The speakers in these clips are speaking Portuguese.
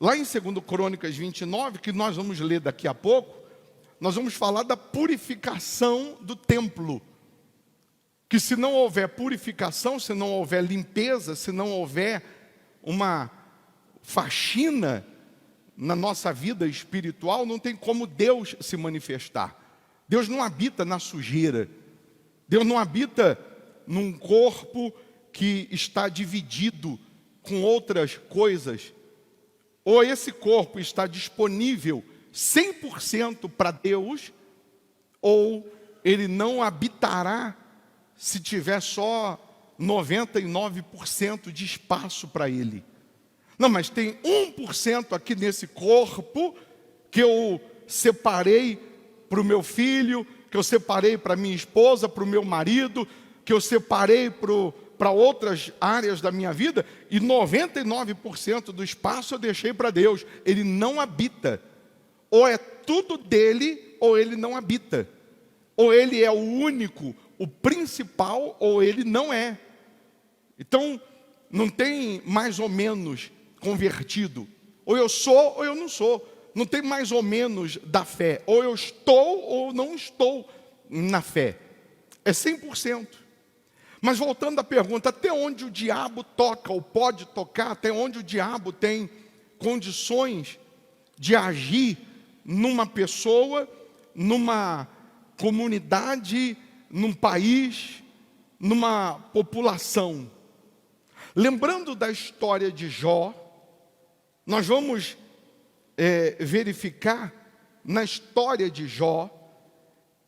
lá em 2 Crônicas 29, que nós vamos ler daqui a pouco, nós vamos falar da purificação do templo. Que se não houver purificação, se não houver limpeza, se não houver uma faxina na nossa vida espiritual, não tem como Deus se manifestar. Deus não habita na sujeira. Deus não habita num corpo que está dividido com outras coisas. Ou esse corpo está disponível 100% para Deus, ou ele não habitará se tiver só 99% de espaço para ele. Não, mas tem 1% aqui nesse corpo que eu separei para o meu filho, que eu separei para minha esposa, para o meu marido, que eu separei para outras áreas da minha vida, e 99% do espaço eu deixei para Deus. Ele não habita. Ou é tudo dele, ou ele não habita. Ou ele é o único, o principal, ou ele não é. Então, não tem mais ou menos convertido. Ou eu sou, ou eu não sou. Não tem mais ou menos da fé. Ou eu estou, ou não estou na fé. É 100%. Mas voltando à pergunta, até onde o diabo toca, ou pode tocar, até onde o diabo tem condições de agir numa pessoa, numa comunidade, num país, numa população. Lembrando da história de Jó, nós vamos verificar na história de Jó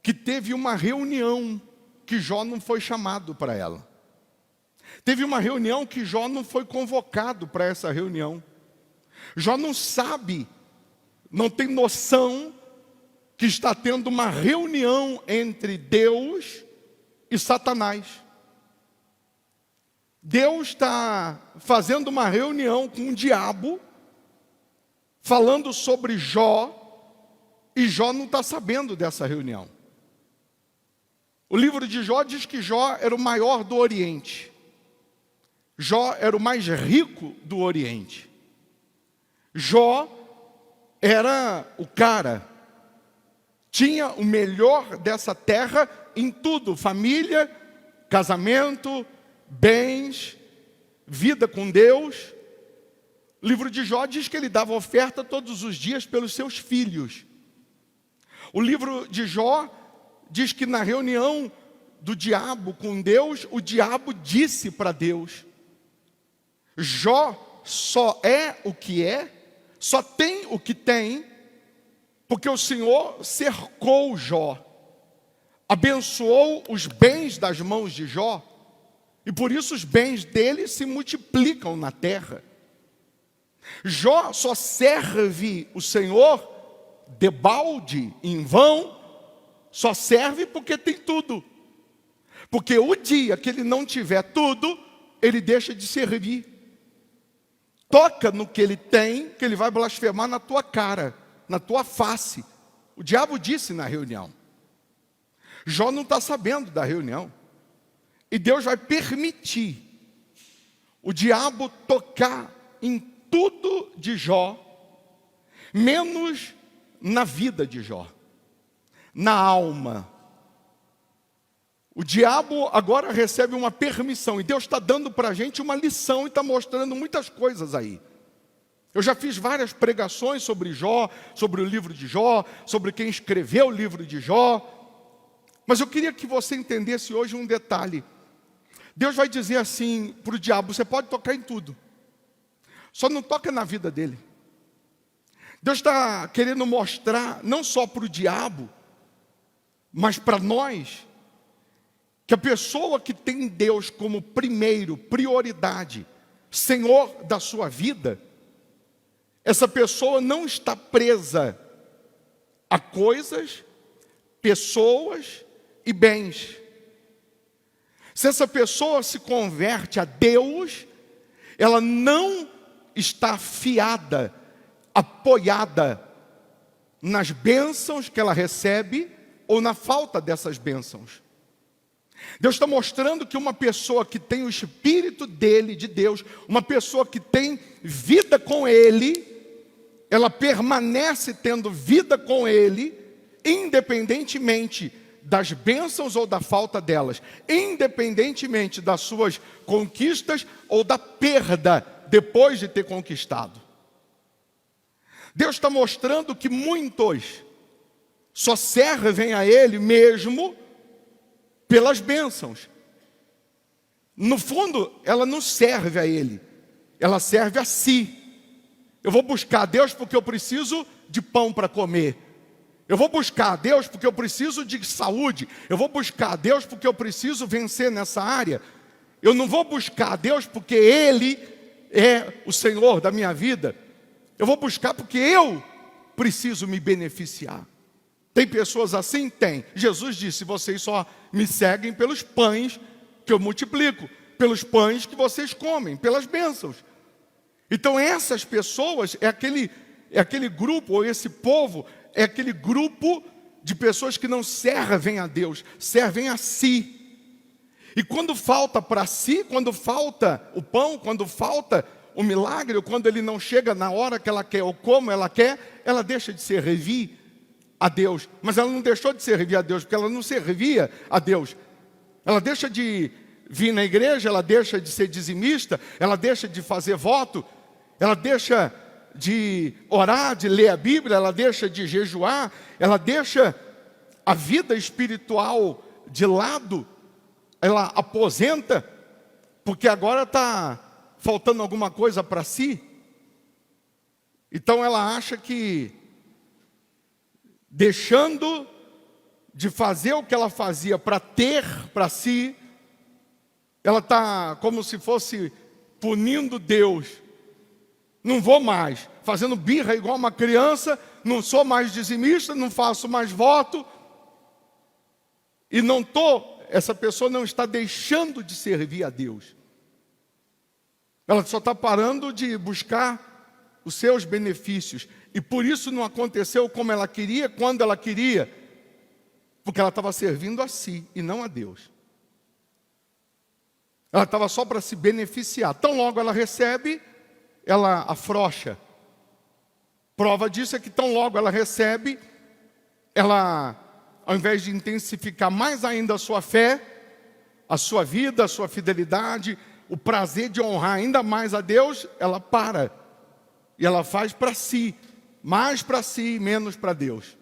que teve uma reunião que Jó não foi chamado para ela. Teve uma reunião que Jó não foi convocado para essa reunião. Jó não sabe, não tem noção que está tendo uma reunião entre Deus e Satanás. Deus está fazendo uma reunião com o diabo, falando sobre Jó, e Jó não está sabendo dessa reunião. O livro de Jó diz que Jó era o maior do Oriente. Jó era o mais rico do Oriente. Jó era o cara, tinha o melhor dessa terra em tudo: família, casamento, bens, vida com Deus. O livro de Jó diz que ele dava oferta todos os dias pelos seus filhos. O livro de Jó diz que na reunião do diabo com Deus, o diabo disse para Deus: Jó só é o que é, só tem o que tem, porque o Senhor cercou Jó, abençoou os bens das mãos de Jó, e por isso os bens dele se multiplicam na terra. Jó só serve o Senhor debalde, em vão, só serve porque tem tudo. Porque o dia que ele não tiver tudo, ele deixa de servir. Toca no que ele tem, que ele vai blasfemar na tua cara, na tua face. O diabo disse na reunião. Jó não está sabendo da reunião. E Deus vai permitir o diabo tocar em tudo de Jó, menos na vida de Jó, na alma. O diabo agora recebe uma permissão, e Deus está dando para a gente uma lição e está mostrando muitas coisas aí. Eu já fiz várias pregações sobre Jó, sobre o livro de Jó, sobre quem escreveu o livro de Jó, mas eu queria que você entendesse hoje um detalhe. Deus vai dizer assim para o diabo: você pode tocar em tudo, só não toca na vida dele. Deus está querendo mostrar, não só para o diabo, mas para nós, que a pessoa que tem Deus como primeiro, prioridade, Senhor da sua vida, essa pessoa não está presa a coisas, pessoas e bens. Se essa pessoa se converte a Deus, ela não está fiada, apoiada nas bênçãos que ela recebe ou na falta dessas bênçãos. Deus está mostrando que uma pessoa que tem o Espírito dele, de Deus, uma pessoa que tem vida com ele, ela permanece tendo vida com ele, independentemente das bênçãos ou da falta delas, independentemente das suas conquistas ou da perda depois de ter conquistado. Deus está mostrando que muitos só servem a Ele mesmo pelas bênçãos. No fundo, ela não serve a Ele, ela serve a si. Eu vou buscar a Deus porque eu preciso de pão para comer. Eu vou buscar a Deus porque eu preciso de saúde. Eu vou buscar a Deus porque eu preciso vencer nessa área. Eu não vou buscar a Deus porque Ele é o Senhor da minha vida. Eu vou buscar porque eu preciso me beneficiar. Tem pessoas assim? Tem. Jesus disse: vocês só me seguem pelos pães que eu multiplico, pelos pães que vocês comem, pelas bênçãos. Então essas pessoas, é aquele grupo, ou esse povo, é aquele grupo de pessoas que não servem a Deus, servem a si. E quando falta para si, quando falta o pão, quando falta o milagre, ou quando ele não chega na hora que ela quer, ou como ela quer, ela deixa de servir a Deus. Mas ela não deixou de servir a Deus, porque ela não servia a Deus. Ela deixa de vir na igreja, ela deixa de ser dizimista, ela deixa de fazer voto, ela deixa de orar, de ler a Bíblia, ela deixa de jejuar, ela deixa a vida espiritual de lado, ela aposenta, porque agora está faltando alguma coisa para si. Então ela acha que, deixando de fazer o que ela fazia para ter para si, ela está como se fosse punindo Deus. Não vou mais, fazendo birra igual uma criança, não sou mais dizimista, não faço mais voto. E essa pessoa não está deixando de servir a Deus. Ela só está parando de buscar os seus benefícios. E por isso não aconteceu como ela queria, quando ela queria. Porque ela estava servindo a si e não a Deus. Ela estava só para se beneficiar. Tão logo ela recebe, ela afrouxa. Prova disso é que tão logo ela recebe, ela, ao invés de intensificar mais ainda a sua fé, a sua vida, a sua fidelidade, o prazer de honrar ainda mais a Deus, ela para. E ela faz para si, mais para si e menos para Deus.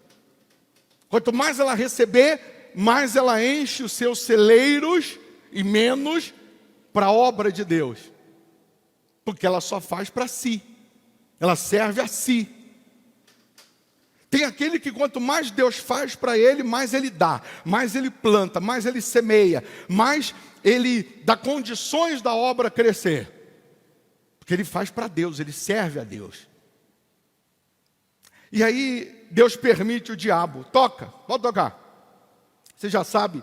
Quanto mais ela receber, mais ela enche os seus celeiros e menos para a obra de Deus. Porque ela só faz para si. Ela serve a si. Tem aquele que quanto mais Deus faz para ele, mais ele dá, mais ele planta, mais ele semeia, mais ele dá condições da obra crescer. Porque ele faz para Deus, ele serve a Deus. E aí Deus permite o diabo, pode tocar. Você já sabe,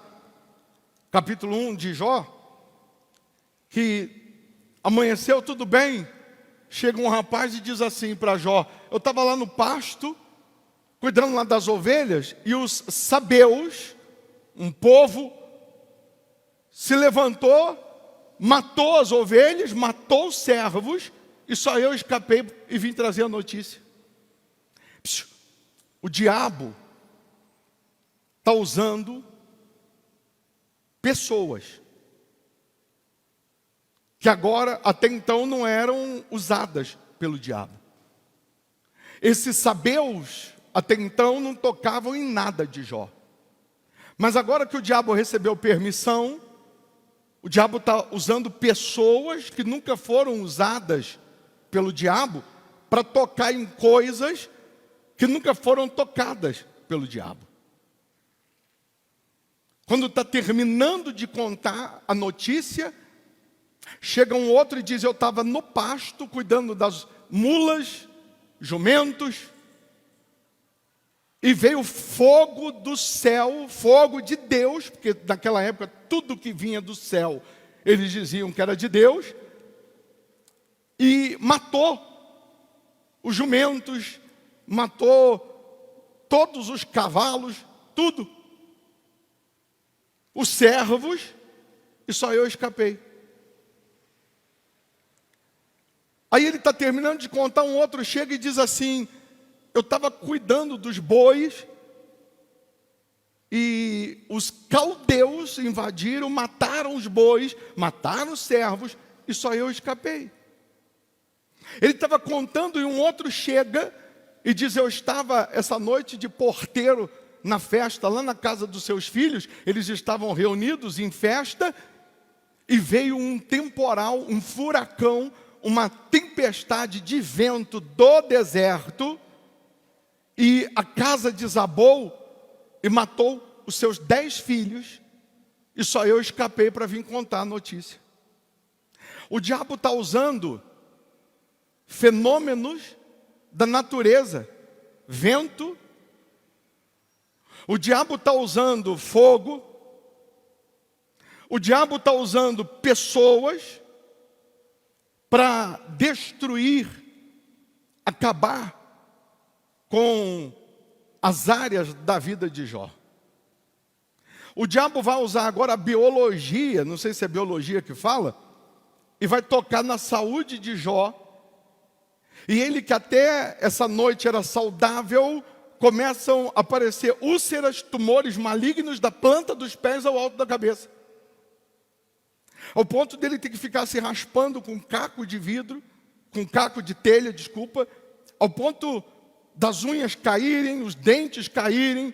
capítulo 1 de Jó, que amanheceu tudo bem, chega um rapaz e diz assim para Jó: eu estava lá no pasto, cuidando lá das ovelhas, e os sabeus, um povo, se levantou, matou as ovelhas, matou os servos, e só eu escapei e vim trazer a notícia. O diabo está usando pessoas que agora, até então, não eram usadas pelo diabo. Esses sabeus, até então, não tocavam em nada de Jó. Mas agora que o diabo recebeu permissão, o diabo está usando pessoas que nunca foram usadas pelo diabo para tocar em coisas que nunca foram tocadas pelo diabo. Quando está terminando de contar a notícia, chega um outro e diz: eu estava no pasto cuidando das mulas, jumentos, e veio fogo do céu, fogo de Deus, porque naquela época tudo que vinha do céu, eles diziam que era de Deus, e matou os jumentos, matou todos os cavalos, tudo, os servos, e só eu escapei. Aí ele está terminando de contar, um outro chega e diz assim: eu estava cuidando dos bois e os caldeus invadiram, mataram os bois, mataram os servos e só eu escapei. Ele estava contando e um outro chega e diz: eu estava essa noite de porteiro na festa, lá na casa dos seus filhos, eles estavam reunidos em festa e veio um temporal, um furacão, uma tempestade de vento do deserto e a casa desabou e matou os seus 10 filhos e só eu escapei para vir contar a notícia. O diabo está usando fenômenos da natureza, vento. O diabo está usando fogo. O diabo está usando pessoas para destruir, acabar com as áreas da vida de Jó. O diabo vai usar agora a biologia, não sei se é biologia que fala, e vai tocar na saúde de Jó. E ele, que até essa noite era saudável, começam a aparecer úlceras, tumores malignos da planta dos pés ao alto da cabeça. Ao ponto dele ter que ficar se raspando com caco de vidro, com caco de telha, desculpa, ao ponto das unhas caírem, os dentes caírem,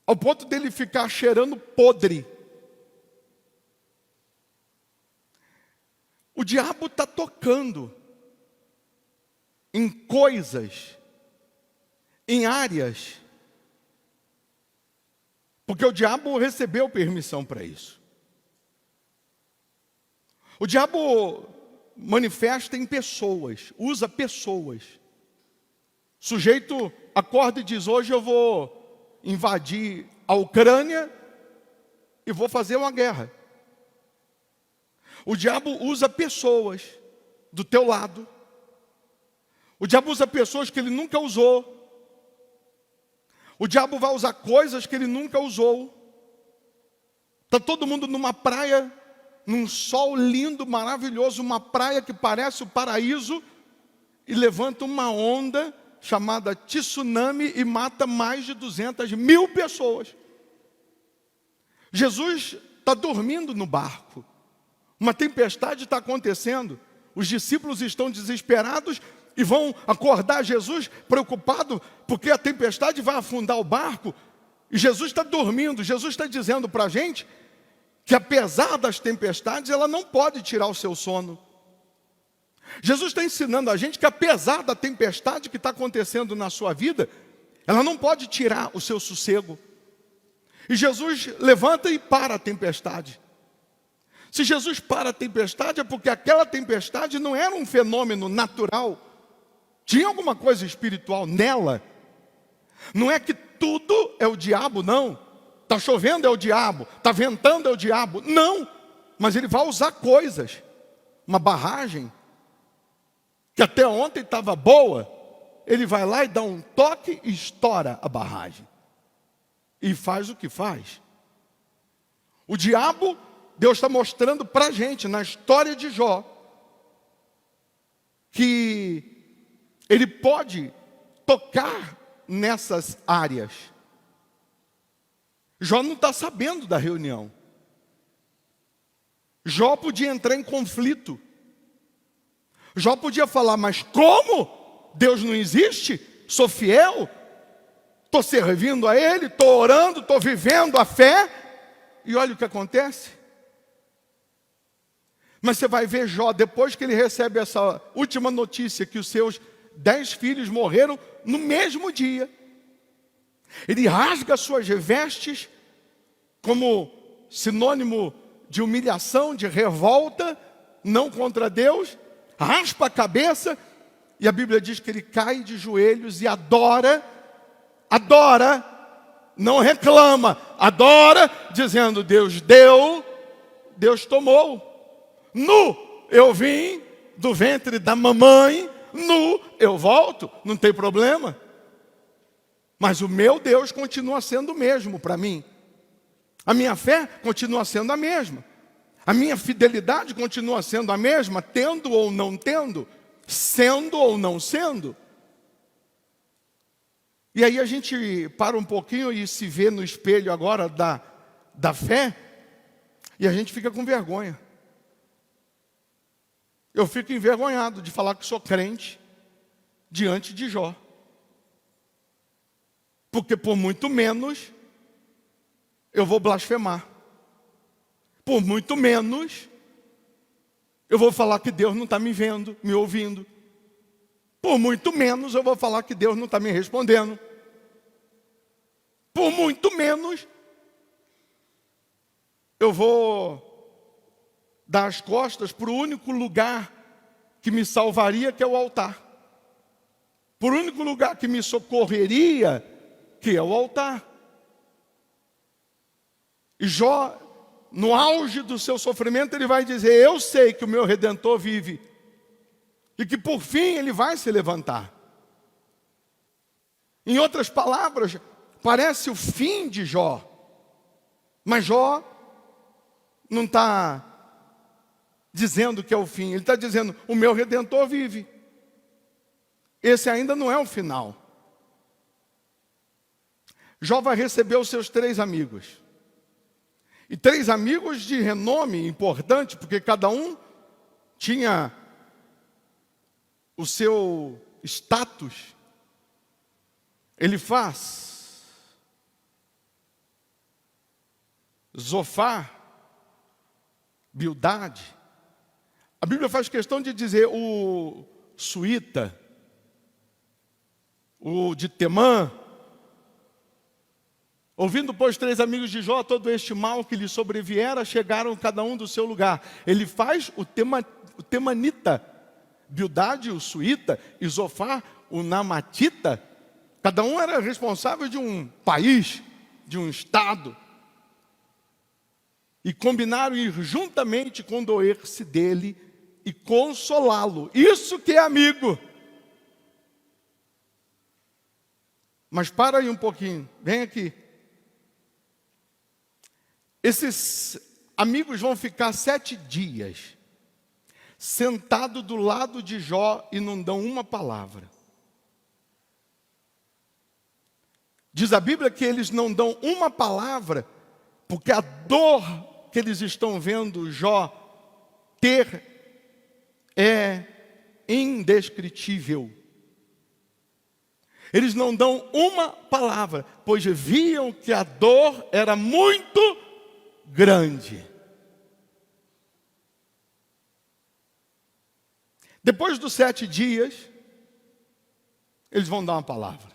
ao ponto dele ficar cheirando podre. O diabo está tocando em coisas, em áreas, porque o diabo recebeu permissão para isso. O diabo manifesta em pessoas, usa pessoas. O sujeito acorda e diz: hoje eu vou invadir a Ucrânia e vou fazer uma guerra. O diabo usa pessoas do teu lado. O diabo usa pessoas que ele nunca usou. O diabo vai usar coisas que ele nunca usou. Está todo mundo numa praia, num sol lindo, maravilhoso, uma praia que parece o paraíso, e levanta uma onda chamada tsunami e mata mais de 200.000 pessoas. Jesus está dormindo no barco. Uma tempestade está acontecendo. Os discípulos estão desesperados e vão acordar Jesus preocupado porque a tempestade vai afundar o barco. E Jesus está dormindo. Jesus está dizendo para a gente que apesar das tempestades, ela não pode tirar o seu sono. Jesus está ensinando a gente que apesar da tempestade que está acontecendo na sua vida, ela não pode tirar o seu sossego. E Jesus levanta e para a tempestade. Se Jesus para a tempestade, é porque aquela tempestade não era um fenômeno natural. Tinha alguma coisa espiritual nela. Não é que tudo é o diabo, não. Está chovendo é o diabo, está ventando é o diabo. Não, mas ele vai usar coisas. Uma barragem, que até ontem estava boa, ele vai lá e dá um toque e estoura a barragem. E faz o que faz. O diabo, Deus está mostrando para a gente, na história de Jó, que ele pode tocar nessas áreas. Jó não está sabendo da reunião. Jó podia entrar em conflito. Jó podia falar: mas como? Deus não existe? Sou fiel? Estou servindo a Ele? Estou orando? Estou vivendo a fé? E olha o que acontece. Mas você vai ver Jó, depois que ele recebe essa última notícia, que os seus 10 filhos morreram no mesmo dia. Ele rasga suas vestes como sinônimo de humilhação, de revolta, não contra Deus, raspa a cabeça, e a Bíblia diz que ele cai de joelhos e adora, não reclama, adora, dizendo: Deus deu, Deus tomou. Nu eu vim do ventre da mamãe, nu eu volto, não tem problema. Mas o meu Deus continua sendo o mesmo para mim. A minha fé continua sendo a mesma. A minha fidelidade continua sendo a mesma, tendo ou não tendo, sendo ou não sendo. E aí a gente para um pouquinho e se vê no espelho agora da fé, e a gente fica com vergonha. Eu fico envergonhado de falar que sou crente diante de Jó. Porque por muito menos eu vou blasfemar. Por muito menos eu vou falar que Deus não está me vendo, me ouvindo. Por muito menos eu vou falar que Deus não está me respondendo. Por muito menos eu vou dar as costas para o único lugar que me salvaria, que é o altar. Por único lugar que me socorreria, que é o altar. E Jó, no auge do seu sofrimento, ele vai dizer: eu sei que o meu Redentor vive, e que por fim ele vai se levantar. Em outras palavras, parece o fim de Jó, mas Jó não está dizendo que é o fim, ele está dizendo: o meu Redentor vive. Esse ainda não é o final. Jó vai receber os seus 3 amigos. E 3 amigos de renome importante, porque cada um tinha o seu status. Elifaz, Zofar, Bildade. A Bíblia faz questão de dizer o Suíta, o de Temã. Ouvindo, pois, 3 amigos de Jó todo este mal que lhe sobreviera, chegaram cada um do seu lugar. Ele faz o temanita, Bildade, o suíta, e Zofar, o namatita. Cada um era responsável de um país, de um estado. E combinaram ir juntamente condoer-se dele e consolá-lo. Isso que é amigo. Mas para aí um pouquinho, vem aqui. Esses amigos vão ficar 7 dias sentados do lado de Jó e não dão uma palavra. Diz a Bíblia que eles não dão uma palavra porque a dor que eles estão vendo Jó ter é indescritível. Eles não dão uma palavra, pois viam que a dor era muito grande. Depois dos 7 dias, eles vão dar uma palavra.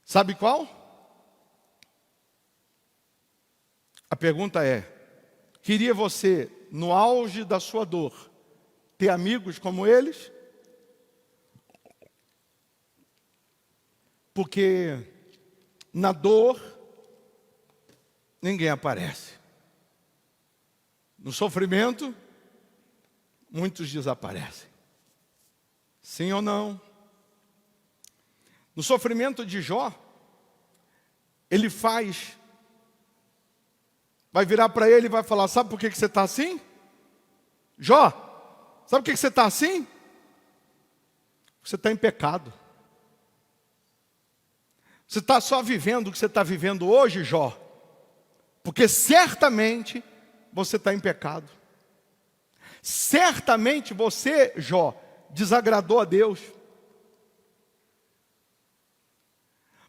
Sabe qual? A pergunta é: queria você, no auge da sua dor, ter amigos como eles? Porque na dor, ninguém aparece. No sofrimento, muitos desaparecem. Sim ou não? No sofrimento de Jó, ele vai virar para ele e vai falar: sabe por que você está assim? Jó, sabe por que você está assim? Você está em pecado. Você está só vivendo o que você está vivendo hoje, Jó, porque certamente você está em pecado. Certamente você, Jó, desagradou a Deus.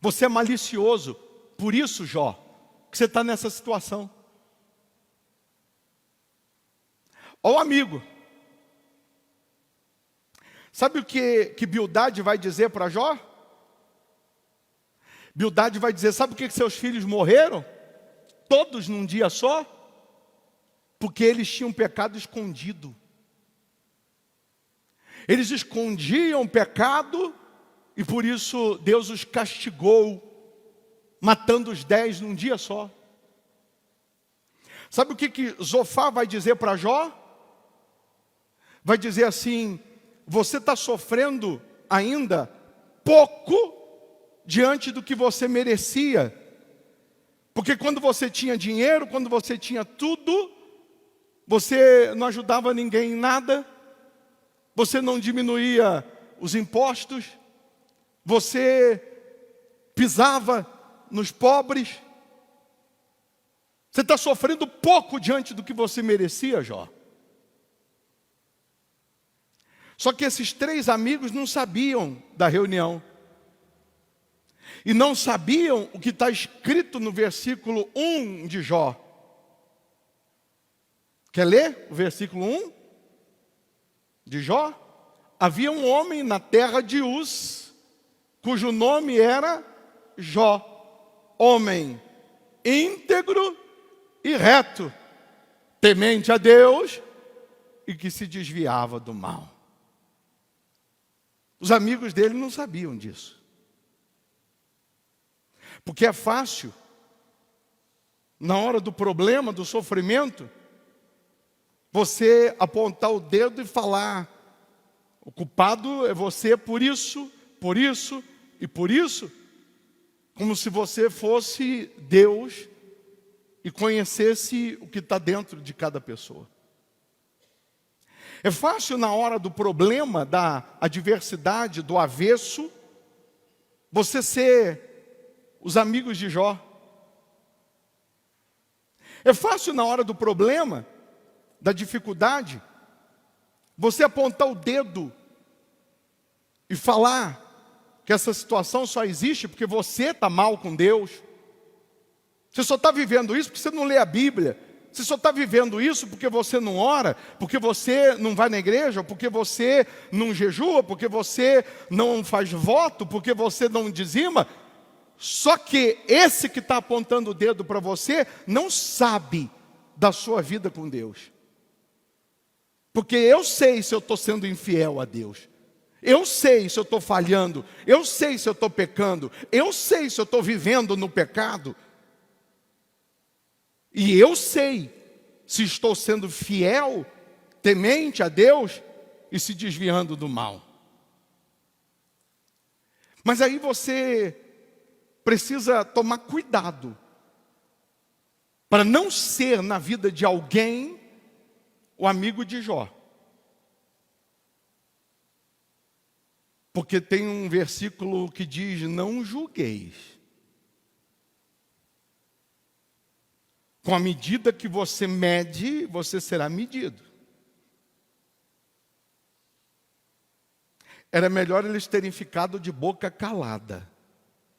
Você é malicioso, por isso, Jó, que você está nessa situação. Ó, amigo, sabe o que Bildade vai dizer para Jó? Bildade vai dizer: sabe por que seus filhos morreram? Todos num dia só? Porque eles tinham pecado escondido. Eles escondiam o pecado e por isso Deus os castigou, matando os 10 num dia só. Sabe o que Zofar vai dizer para Jó? Vai dizer assim: você está sofrendo ainda pouco diante do que você merecia. Porque quando você tinha dinheiro, quando você tinha tudo, você não ajudava ninguém em nada, você não diminuía os impostos, você pisava nos pobres. Você está sofrendo pouco diante do que você merecia, Jó. Só que esses 3 amigos não sabiam da reunião. E não sabiam o que está escrito no versículo 1 de Jó. Quer ler o versículo 1 de Jó? Havia um homem na terra de Uz, cujo nome era Jó, homem íntegro e reto, temente a Deus e que se desviava do mal. Os amigos dele não sabiam disso. Porque é fácil, na hora do problema, do sofrimento, você apontar o dedo e falar: o culpado é você por isso e por isso, como se você fosse Deus e conhecesse o que está dentro de cada pessoa. É fácil na hora do problema, da adversidade, do avesso, você ser os amigos de Jó. É fácil na hora do problema, da dificuldade, você apontar o dedo e falar que essa situação só existe porque você está mal com Deus. Você só está vivendo isso porque você não lê a Bíblia. Você só está vivendo isso porque você não ora, porque você não vai na igreja, porque você não jejua, porque você não faz voto, porque você não dizima. Só que esse que está apontando o dedo para você não sabe da sua vida com Deus. Porque eu sei se eu estou sendo infiel a Deus. Eu sei se eu estou falhando. Eu sei se eu estou pecando. Eu sei se eu estou vivendo no pecado. E eu sei se estou sendo fiel, temente a Deus e se desviando do mal. Mas aí você precisa tomar cuidado para não ser na vida de alguém o amigo de Jó. Porque tem um versículo que diz: não julgueis. Com a medida que você mede, você será medido. Era melhor eles terem ficado de boca calada.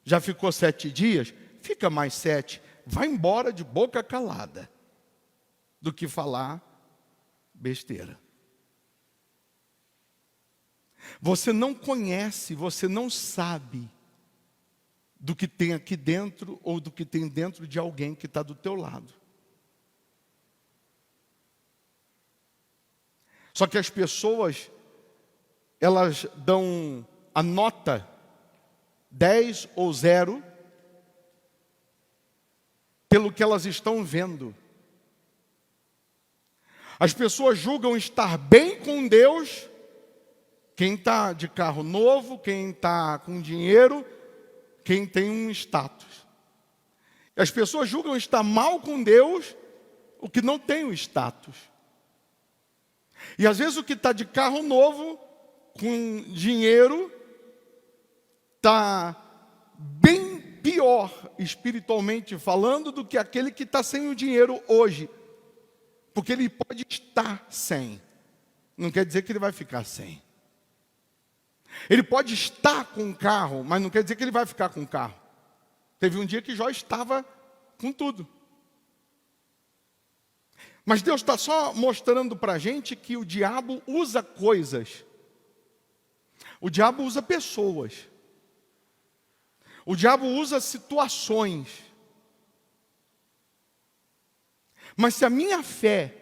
Já ficou 7 dias? Fica mais 7. Vai embora de boca calada. Do que falar besteira. Você não conhece, você não sabe do que tem aqui dentro ou do que tem dentro de alguém que está do teu lado. Só que as pessoas, elas dão a nota 10 ou 0 pelo que elas estão vendo. As pessoas julgam estar bem com Deus quem está de carro novo, quem está com dinheiro, quem tem um status. As pessoas julgam estar mal com Deus o que não tem o status. E às vezes o que está de carro novo, com dinheiro, está bem pior espiritualmente falando do que aquele que está sem o dinheiro hoje. Porque ele pode estar sem. Não quer dizer que ele vai ficar sem. Ele pode estar com o carro, mas não quer dizer que ele vai ficar com o carro. Teve um dia que Jó estava com tudo. Mas Deus está só mostrando para a gente que o diabo usa coisas. O diabo usa pessoas. O diabo usa situações. Mas se a minha fé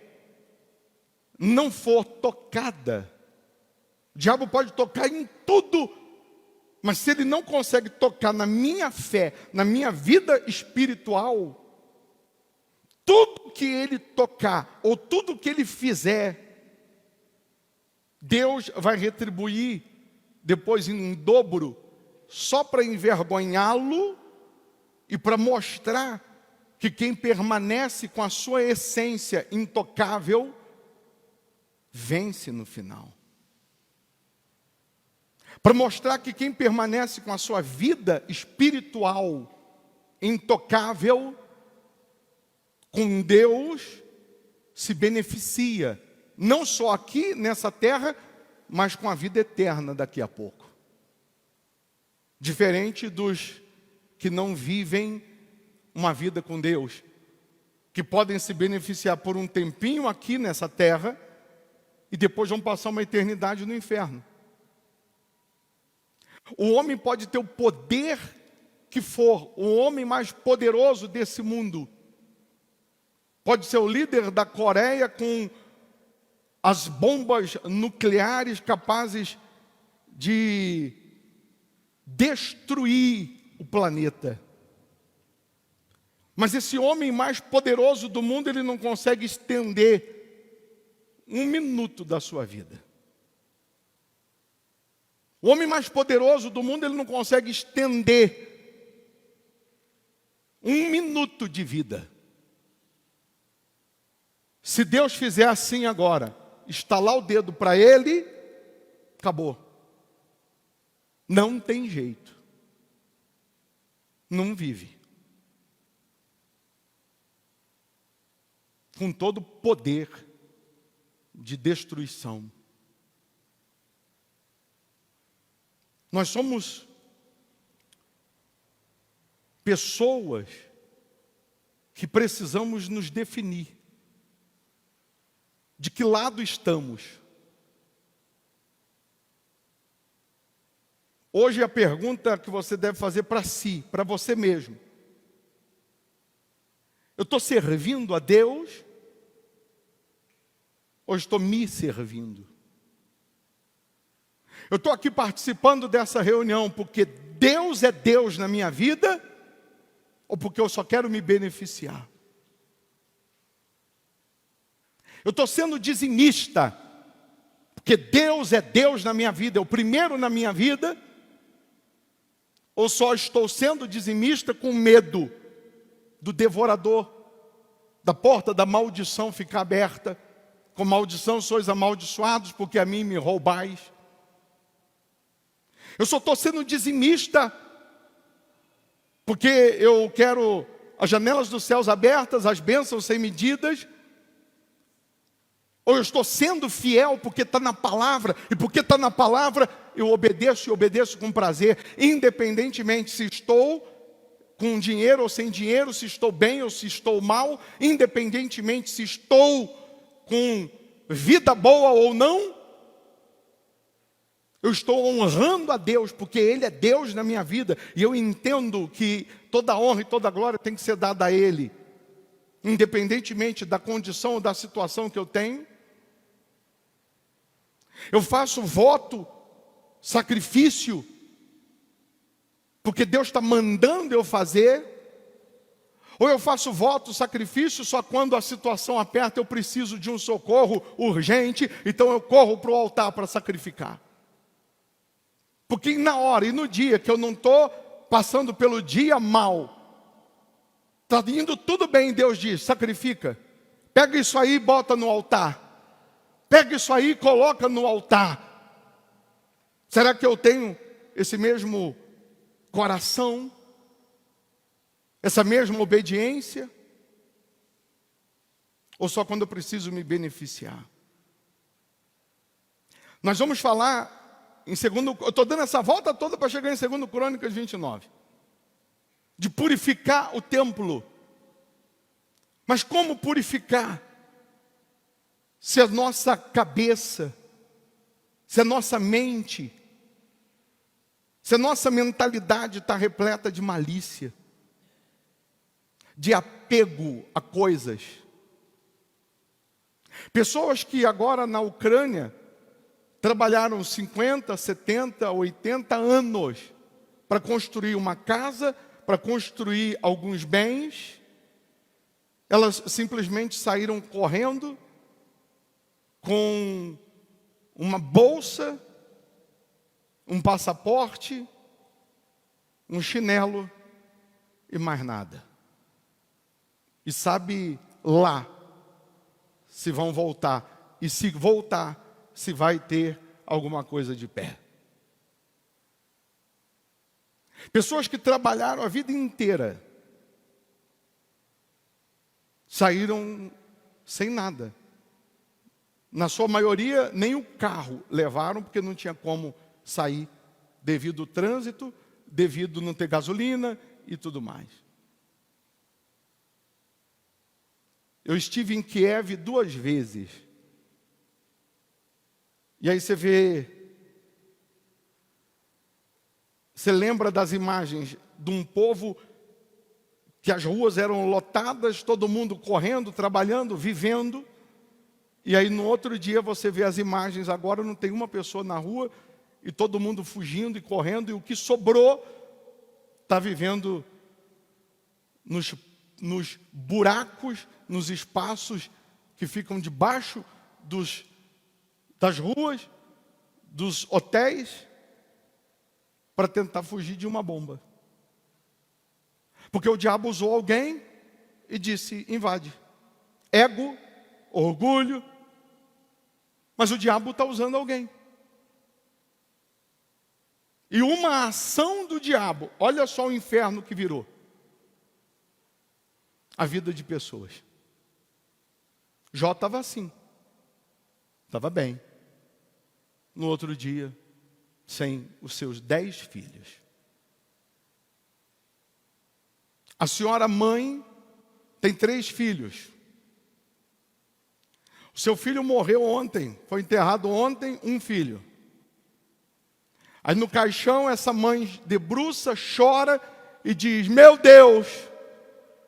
não for tocada, o diabo pode tocar em tudo, mas se ele não consegue tocar na minha fé, na minha vida espiritual, tudo que ele tocar, ou tudo que ele fizer, Deus vai retribuir depois em dobro, só para envergonhá-lo e para mostrar que quem permanece com a sua essência intocável, vence no final. para mostrar que quem permanece com a sua vida espiritual intocável com Deus se beneficia, não só aqui nessa terra, mas com a vida eterna daqui a pouco. Diferente dos que não vivem uma vida com Deus, que podem se beneficiar por um tempinho aqui nessa terra e depois vão passar uma eternidade no inferno. O homem pode ter o poder que for, o homem mais poderoso desse mundo. Pode ser o líder da Coreia com as bombas nucleares capazes de destruir o planeta. Mas esse homem mais poderoso do mundo, ele não consegue estender um minuto da sua vida. O homem mais poderoso do mundo, ele não consegue estender um minuto de vida. Se Deus fizer assim agora, estalar o dedo para ele, acabou. Não tem jeito. Não vive. Com todo o poder de destruição. Nós somos pessoas que precisamos nos definir. De que lado estamos? Hoje a pergunta que você deve fazer para si, para você mesmo. Eu estou servindo a Deus? Ou estou me servindo? Eu estou aqui participando dessa reunião porque Deus é Deus na minha vida? Ou porque eu só quero me beneficiar? Eu estou sendo dizimista, porque Deus é Deus na minha vida, é o primeiro na minha vida, ou só estou sendo dizimista com medo do devorador, da porta da maldição ficar aberta, com maldição sois amaldiçoados, porque a mim me roubais. Eu só estou sendo dizimista, porque eu quero as janelas dos céus abertas, as bênçãos sem medidas, ou eu estou sendo fiel porque está na palavra, e porque está na palavra, eu obedeço e obedeço com prazer, independentemente se estou com dinheiro ou sem dinheiro, se estou bem ou se estou mal, independentemente se estou com vida boa ou não, eu estou honrando a Deus, porque Ele é Deus na minha vida, e eu entendo que toda honra e toda glória tem que ser dada a Ele, independentemente da condição ou da situação que eu tenho. Eu faço voto, sacrifício, porque Deus está mandando eu fazer, ou eu faço voto, sacrifício, só quando a situação aperta, eu preciso de um socorro urgente, então eu corro para o altar para sacrificar. Porque na hora e no dia que eu não estou passando pelo dia mal, está indo tudo bem, Deus diz, sacrifica. Pega isso aí e bota no altar. Pega isso aí e coloca no altar. Será que eu tenho esse mesmo coração? Essa mesma obediência? Ou só quando eu preciso me beneficiar? Nós vamos falar em segundo, eu estou dando essa volta toda para chegar em 2 Crônicas 29. De purificar o templo. Mas como purificar? Se a nossa cabeça, se a nossa mente, se a nossa mentalidade está repleta de malícia, de apego a coisas. Pessoas que agora na Ucrânia trabalharam 50, 70, 80 anos para construir uma casa, para construir alguns bens, elas simplesmente saíram correndo com uma bolsa, um passaporte, um chinelo e mais nada. E sabe lá se vão voltar. E se voltar, se vai ter alguma coisa de pé. Pessoas que trabalharam a vida inteira saíram sem nada. Na sua maioria, nem o carro levaram, porque não tinha como sair devido ao trânsito, devido a não ter gasolina e tudo mais. Eu estive em Kiev 2 vezes. E aí você lembra das imagens de um povo que as ruas eram lotadas, todo mundo correndo, trabalhando, vivendo. E aí no outro dia você vê as imagens, agora não tem uma pessoa na rua e todo mundo fugindo e correndo, e o que sobrou está vivendo nos buracos, nos espaços que ficam debaixo das ruas, dos hotéis, para tentar fugir de uma bomba. Porque o diabo usou alguém e disse: invade. Ego, orgulho. Mas o diabo está usando alguém. E uma ação do diabo, olha só o inferno que virou. A vida de pessoas. Jó estava assim. Estava bem. No outro dia, sem os seus 10 filhos. A senhora mãe tem 3 filhos. O seu filho morreu ontem, foi enterrado ontem, um filho. Aí no caixão essa mãe debruça, chora e diz: meu Deus,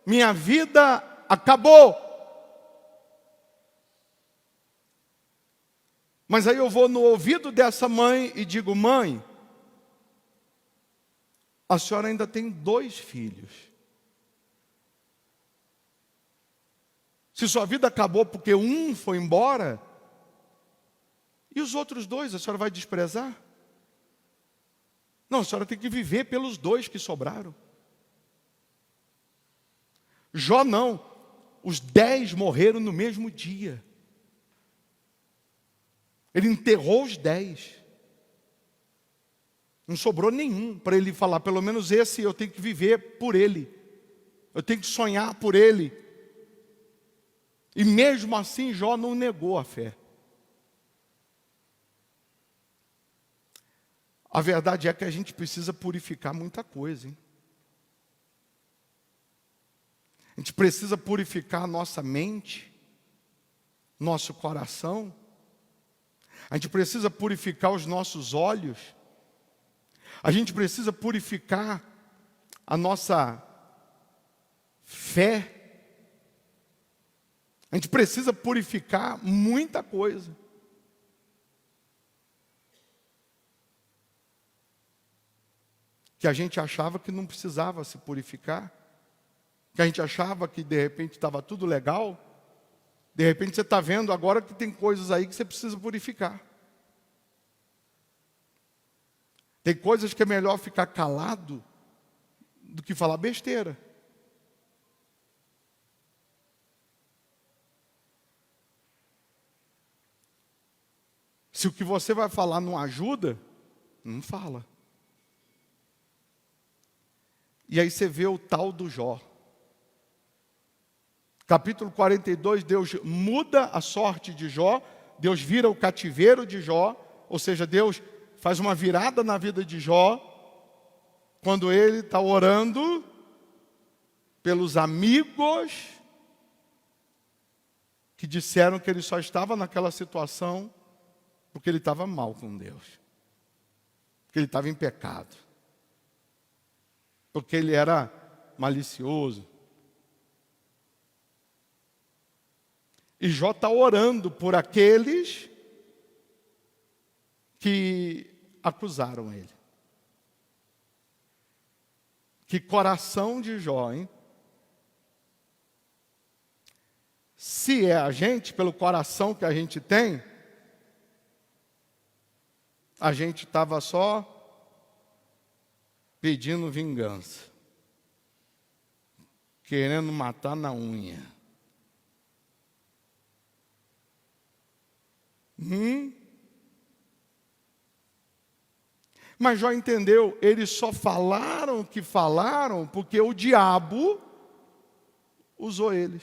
minha vida acabou. Mas aí eu vou no ouvido dessa mãe e digo: mãe, a senhora ainda tem 2 filhos. Se sua vida acabou porque um foi embora, e os outros 2, a senhora vai desprezar? Não, a senhora tem que viver pelos 2 que sobraram. Jó não, os 10 morreram no mesmo dia. Ele enterrou os 10. Não sobrou nenhum para ele falar: pelo menos esse eu tenho que viver por ele. Eu tenho que sonhar por ele. E mesmo assim Jó não negou a fé. A verdade é que a gente precisa purificar muita coisa, hein? A gente precisa purificar a nossa mente, nosso coração. A gente precisa purificar os nossos olhos. A gente precisa purificar a nossa fé. A gente precisa purificar muita coisa. Que a gente achava que não precisava se purificar. Que a gente achava que de repente estava tudo legal. De repente você está vendo agora que tem coisas aí que você precisa purificar. Tem coisas que é melhor ficar calado do que falar besteira. Se o que você vai falar não ajuda, não fala. E aí você vê o tal do Jó. Capítulo 42, Deus muda a sorte de Jó. Deus vira o cativeiro de Jó. Ou seja, Deus faz uma virada na vida de Jó. Quando ele está orando pelos amigos que disseram que ele só estava naquela situação porque ele estava mal com Deus. Porque ele estava em pecado. Porque ele era malicioso. E Jó está orando por aqueles que acusaram ele. Que coração de Jó, hein? Se é a gente, pelo coração que a gente tem, a gente estava só pedindo vingança, querendo matar na unha. Mas Jó entendeu, eles só falaram o que falaram porque o diabo usou eles.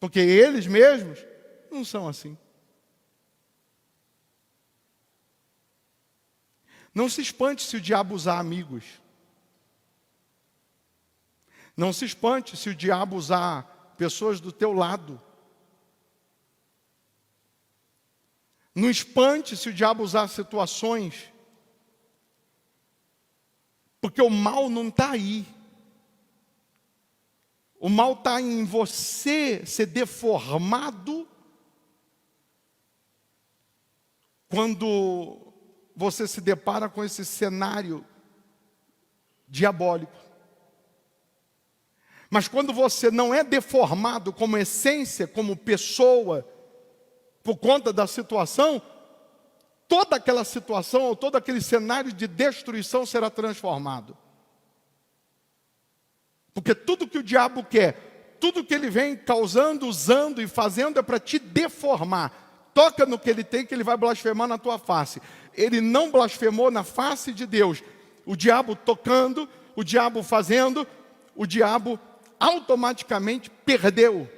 Porque eles mesmos não são assim. Não se espante se o diabo usar amigos. Não se espante se o diabo usar pessoas do teu lado. Não espante se o diabo usar situações. Porque o mal não está aí. O mal está em você ser deformado quando você se depara com esse cenário diabólico. Mas quando você não é deformado como essência, como pessoa, por conta da situação, toda aquela situação ou todo aquele cenário de destruição será transformado. Porque tudo que o diabo quer, tudo que ele vem causando, usando e fazendo é para te deformar. Toca no que ele tem, que ele vai blasfemar na tua face. Ele não blasfemou na face de Deus. O diabo tocando, o diabo fazendo, o diabo automaticamente perdeu.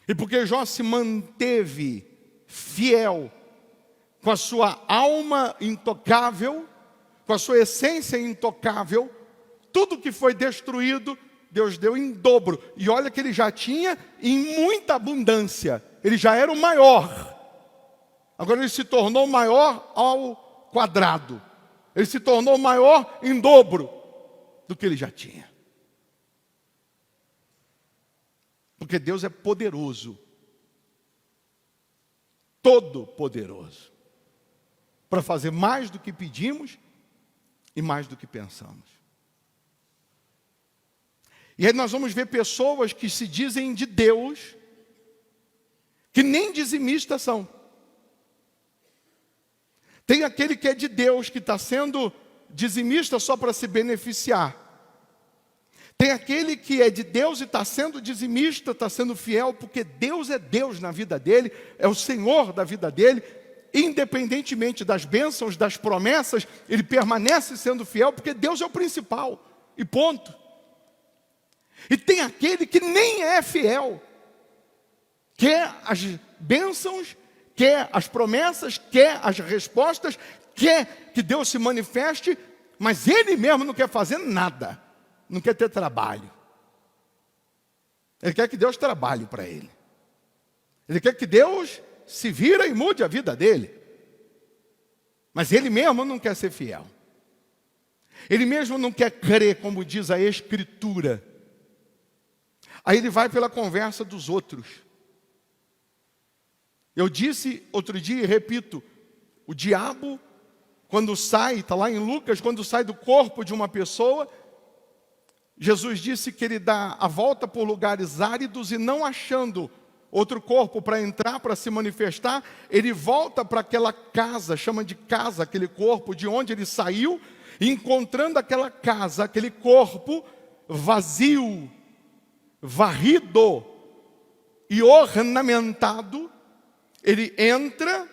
E porque Jó se manteve fiel, com a sua alma intocável, com a sua essência intocável, tudo que foi destruído, Deus deu em dobro. E olha que ele já tinha em muita abundância. Ele já era o maior. Agora ele se tornou maior ao quadrado. Ele se tornou maior em dobro do que ele já tinha. Porque Deus é poderoso. Todo poderoso. Para fazer mais do que pedimos e mais do que pensamos. E aí nós vamos ver pessoas que se dizem de Deus, que nem dizimistas são. Tem aquele que é de Deus, que está sendo dizimista só para se beneficiar. Tem aquele que é de Deus e está sendo dizimista, está sendo fiel, porque Deus é Deus na vida dele, é o Senhor da vida dele. Independentemente das bênçãos, das promessas, ele permanece sendo fiel, porque Deus é o principal, e ponto. E tem aquele que nem é fiel, quer as bênçãos, quer as promessas, quer as respostas, quer que Deus se manifeste, mas ele mesmo não quer fazer nada, não quer ter trabalho. Ele quer que Deus trabalhe para ele. Ele quer que Deus se vira e mude a vida dele. Mas ele mesmo não quer ser fiel. Ele mesmo não quer crer, como diz a Escritura. Aí ele vai pela conversa dos outros. Eu disse outro dia e repito, o diabo, quando sai, está lá em Lucas, quando sai do corpo de uma pessoa, Jesus disse que ele dá a volta por lugares áridos e não achando outro corpo para entrar, para se manifestar, ele volta para aquela casa, chama de casa, aquele corpo de onde ele saiu, e encontrando aquela casa, aquele corpo vazio, varrido e ornamentado, ele entra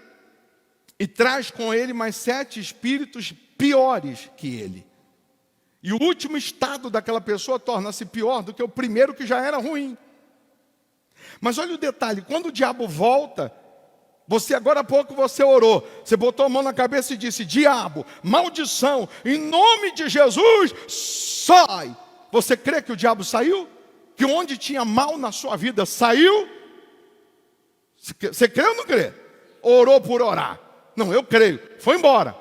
e traz com ele mais 7 espíritos piores que ele. E o último estado daquela pessoa torna-se pior do que o primeiro, que já era ruim. Mas olha o detalhe, quando o diabo volta, você agora há pouco você orou, você botou a mão na cabeça e disse: diabo, maldição, em nome de Jesus, sai. Você crê que o diabo saiu? Que onde tinha mal na sua vida saiu? Você crê ou não crê? Orou por orar? Não, eu creio, foi embora.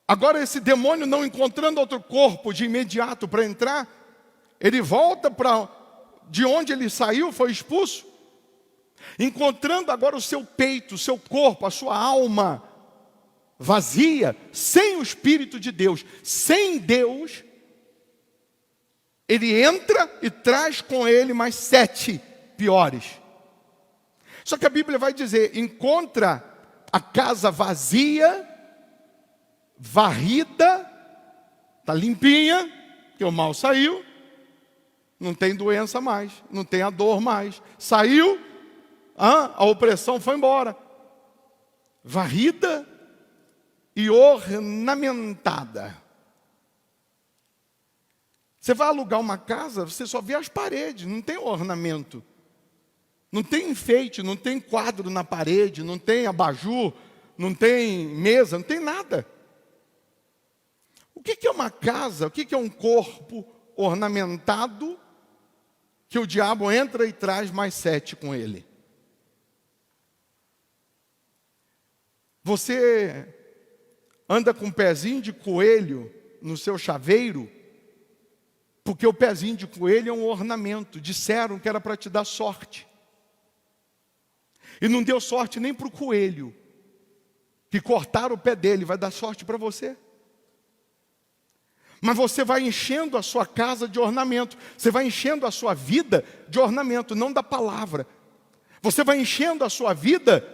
Agora esse demônio, não encontrando outro corpo de imediato para entrar, ele volta para de onde ele saiu, foi expulso, encontrando agora o seu peito, o seu corpo, a sua alma vazia, sem o Espírito de Deus, sem Deus. Ele entra e traz com ele mais 7 piores. Só que a Bíblia vai dizer, encontra a casa vazia, varrida, está limpinha, porque o mal saiu, não tem doença mais, não tem a dor mais. Saiu, a opressão foi embora. varrida e ornamentada. Você vai alugar uma casa, você só vê as paredes, não tem ornamento. Não tem enfeite, não tem quadro na parede, não tem abajur, não tem mesa, não tem nada. O que é uma casa? O que é um corpo ornamentado que o diabo entra e traz mais 7 com ele? Você anda com um pezinho de coelho no seu chaveiro, porque o pezinho de coelho é um ornamento. Disseram que era para te dar sorte. E não deu sorte nem para o coelho, que cortaram o pé dele, vai dar sorte para você. Mas você vai enchendo a sua casa de ornamento, você vai enchendo a sua vida de ornamento, não da palavra. Você vai enchendo a sua vida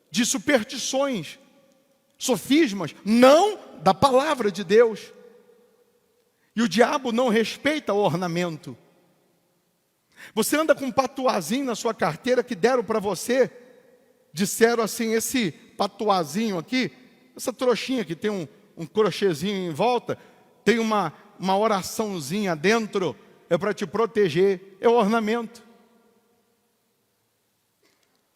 de superstições, sofismas, não da palavra de Deus. E o diabo não respeita o ornamento. Você anda com um patuazinho na sua carteira que deram para você, disseram assim, esse patuazinho aqui, essa trouxinha que tem um crochêzinho em volta, tem uma oraçãozinha dentro, é para te proteger, é ornamento.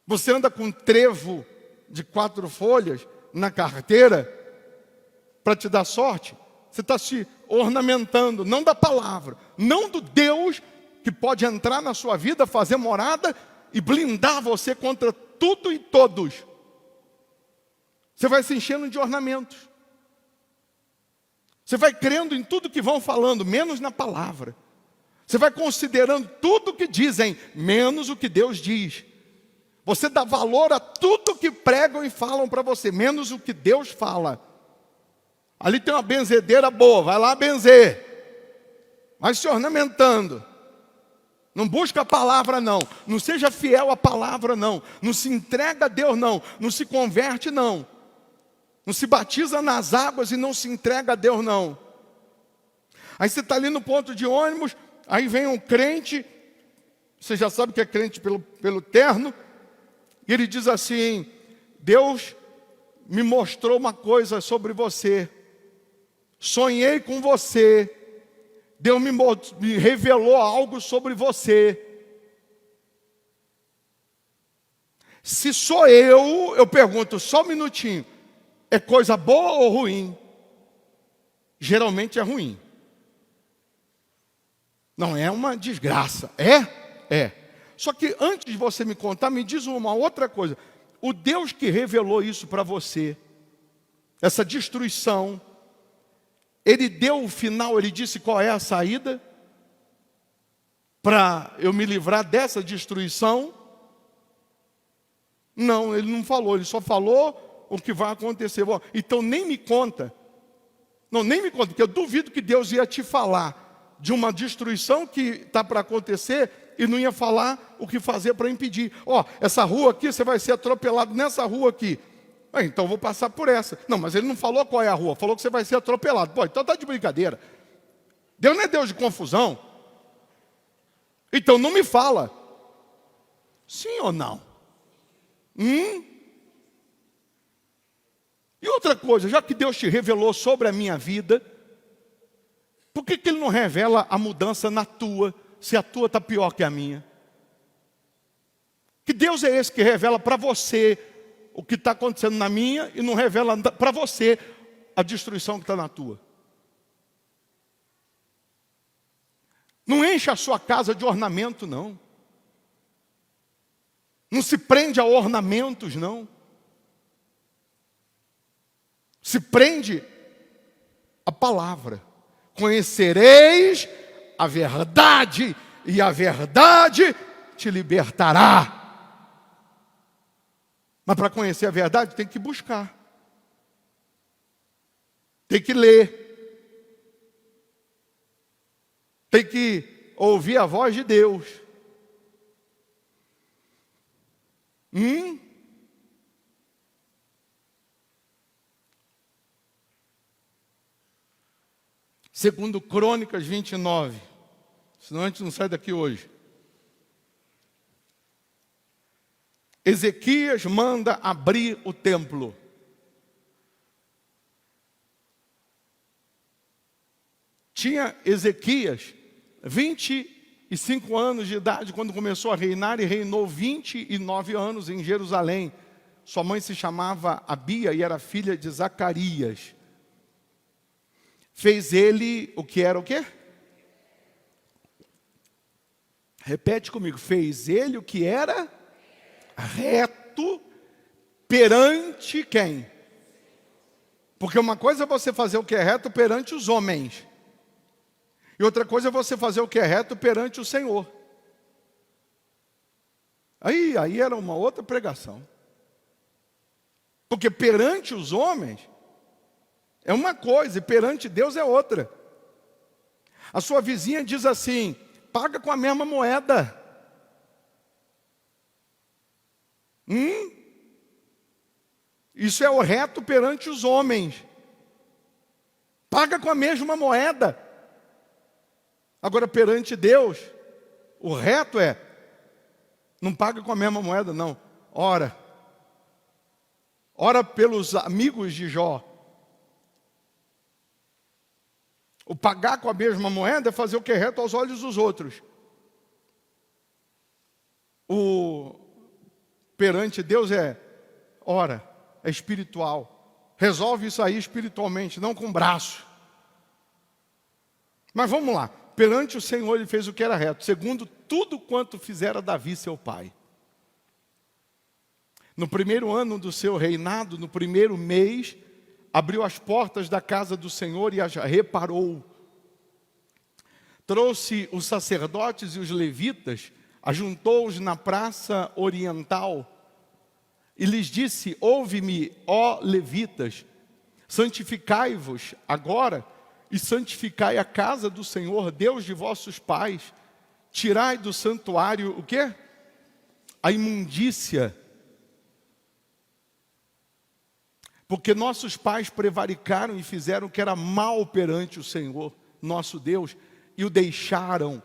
Você anda com um trevo de 4 folhas na carteira para te dar sorte, você está se ornamentando, não da palavra, não do Deus que pode entrar na sua vida, fazer morada e blindar você contra tudo e todos. Você vai se enchendo de ornamentos. Você vai crendo em tudo que vão falando, menos na palavra. Você vai considerando tudo que dizem, menos o que Deus diz. Você dá valor a tudo que pregam e falam para você, menos o que Deus fala. Ali tem uma benzedeira boa, vai lá benzer. Vai se ornamentando. Não busca a palavra não. Não seja fiel à palavra não. Não se entrega a Deus não. Não se converte não. Não se batiza nas águas e não se entrega a Deus não. Aí você está ali no ponto de ônibus, aí vem um crente, você já sabe que é crente pelo terno, e ele diz assim, Deus me mostrou uma coisa sobre você, sonhei com você, Deus me revelou algo sobre você. Se sou eu pergunto, só um minutinho, é coisa boa ou ruim? Geralmente é ruim. Não é uma desgraça. É? É. Só que antes de você me contar, me diz uma outra coisa. O Deus que revelou isso para você, essa destruição, Ele deu o final, Ele disse qual é a saída para eu me livrar dessa destruição? Não, Ele não falou, Ele só falou o que vai acontecer. Bom, então nem me conta. Não, nem me conta, porque eu duvido que Deus ia te falar de uma destruição que está para acontecer e não ia falar o que fazer para impedir. Ó, essa rua aqui, você vai ser atropelado nessa rua aqui. Então eu vou passar por essa. Não, mas ele não falou qual é a rua, falou que você vai ser atropelado. Pô, então está de brincadeira. Deus não é Deus de confusão. Então não me fala. Sim ou não? E outra coisa, já que Deus te revelou sobre a minha vida, por que Ele não revela a mudança na tua, se a tua está pior que a minha? Que Deus é esse que revela para você o que está acontecendo na minha e não revela para você a destruição que está na tua? Não enche a sua casa de ornamento, não. Não se prende a ornamentos, não. Se prende a palavra. Conhecereis a verdade, e a verdade te libertará. Mas para conhecer a verdade tem que buscar. Tem que ler. Tem que ouvir a voz de Deus. Segundo Crônicas 29. Senão a gente não sai daqui hoje. Ezequias manda abrir o templo. Tinha Ezequias 25 anos de idade quando começou a reinar e reinou 29 anos em Jerusalém. Sua mãe se chamava Abia e era filha de Zacarias. Fez ele o que era o quê? Repete comigo. Fez ele o que era reto perante quem? Porque uma coisa é você fazer o que é reto perante os homens. E outra coisa é você fazer o que é reto perante o Senhor. Aí era uma outra pregação. Porque perante os homens é uma coisa e perante Deus é outra. A sua vizinha diz assim: paga com a mesma moeda. Isso é o reto perante os homens. Paga com a mesma moeda. Agora, perante Deus, o reto é: não paga com a mesma moeda, não. Ora pelos amigos de Jó. O pagar com a mesma moeda é fazer o que é reto aos olhos dos outros. O perante Deus é espiritual. Resolve isso aí espiritualmente, não com braço. Mas vamos lá. Perante o Senhor ele fez o que era reto, segundo tudo quanto fizera Davi seu pai. No primeiro ano do seu reinado, no primeiro mês, abriu as portas da casa do Senhor e as reparou. Trouxe os sacerdotes e os levitas, ajuntou-os na praça oriental e lhes disse: ouve-me, ó levitas, santificai-vos agora e santificai a casa do Senhor, Deus de vossos pais. Tirai do santuário o quê? A imundícia. Porque nossos pais prevaricaram e fizeram o que era mal perante o Senhor, nosso Deus, e o deixaram.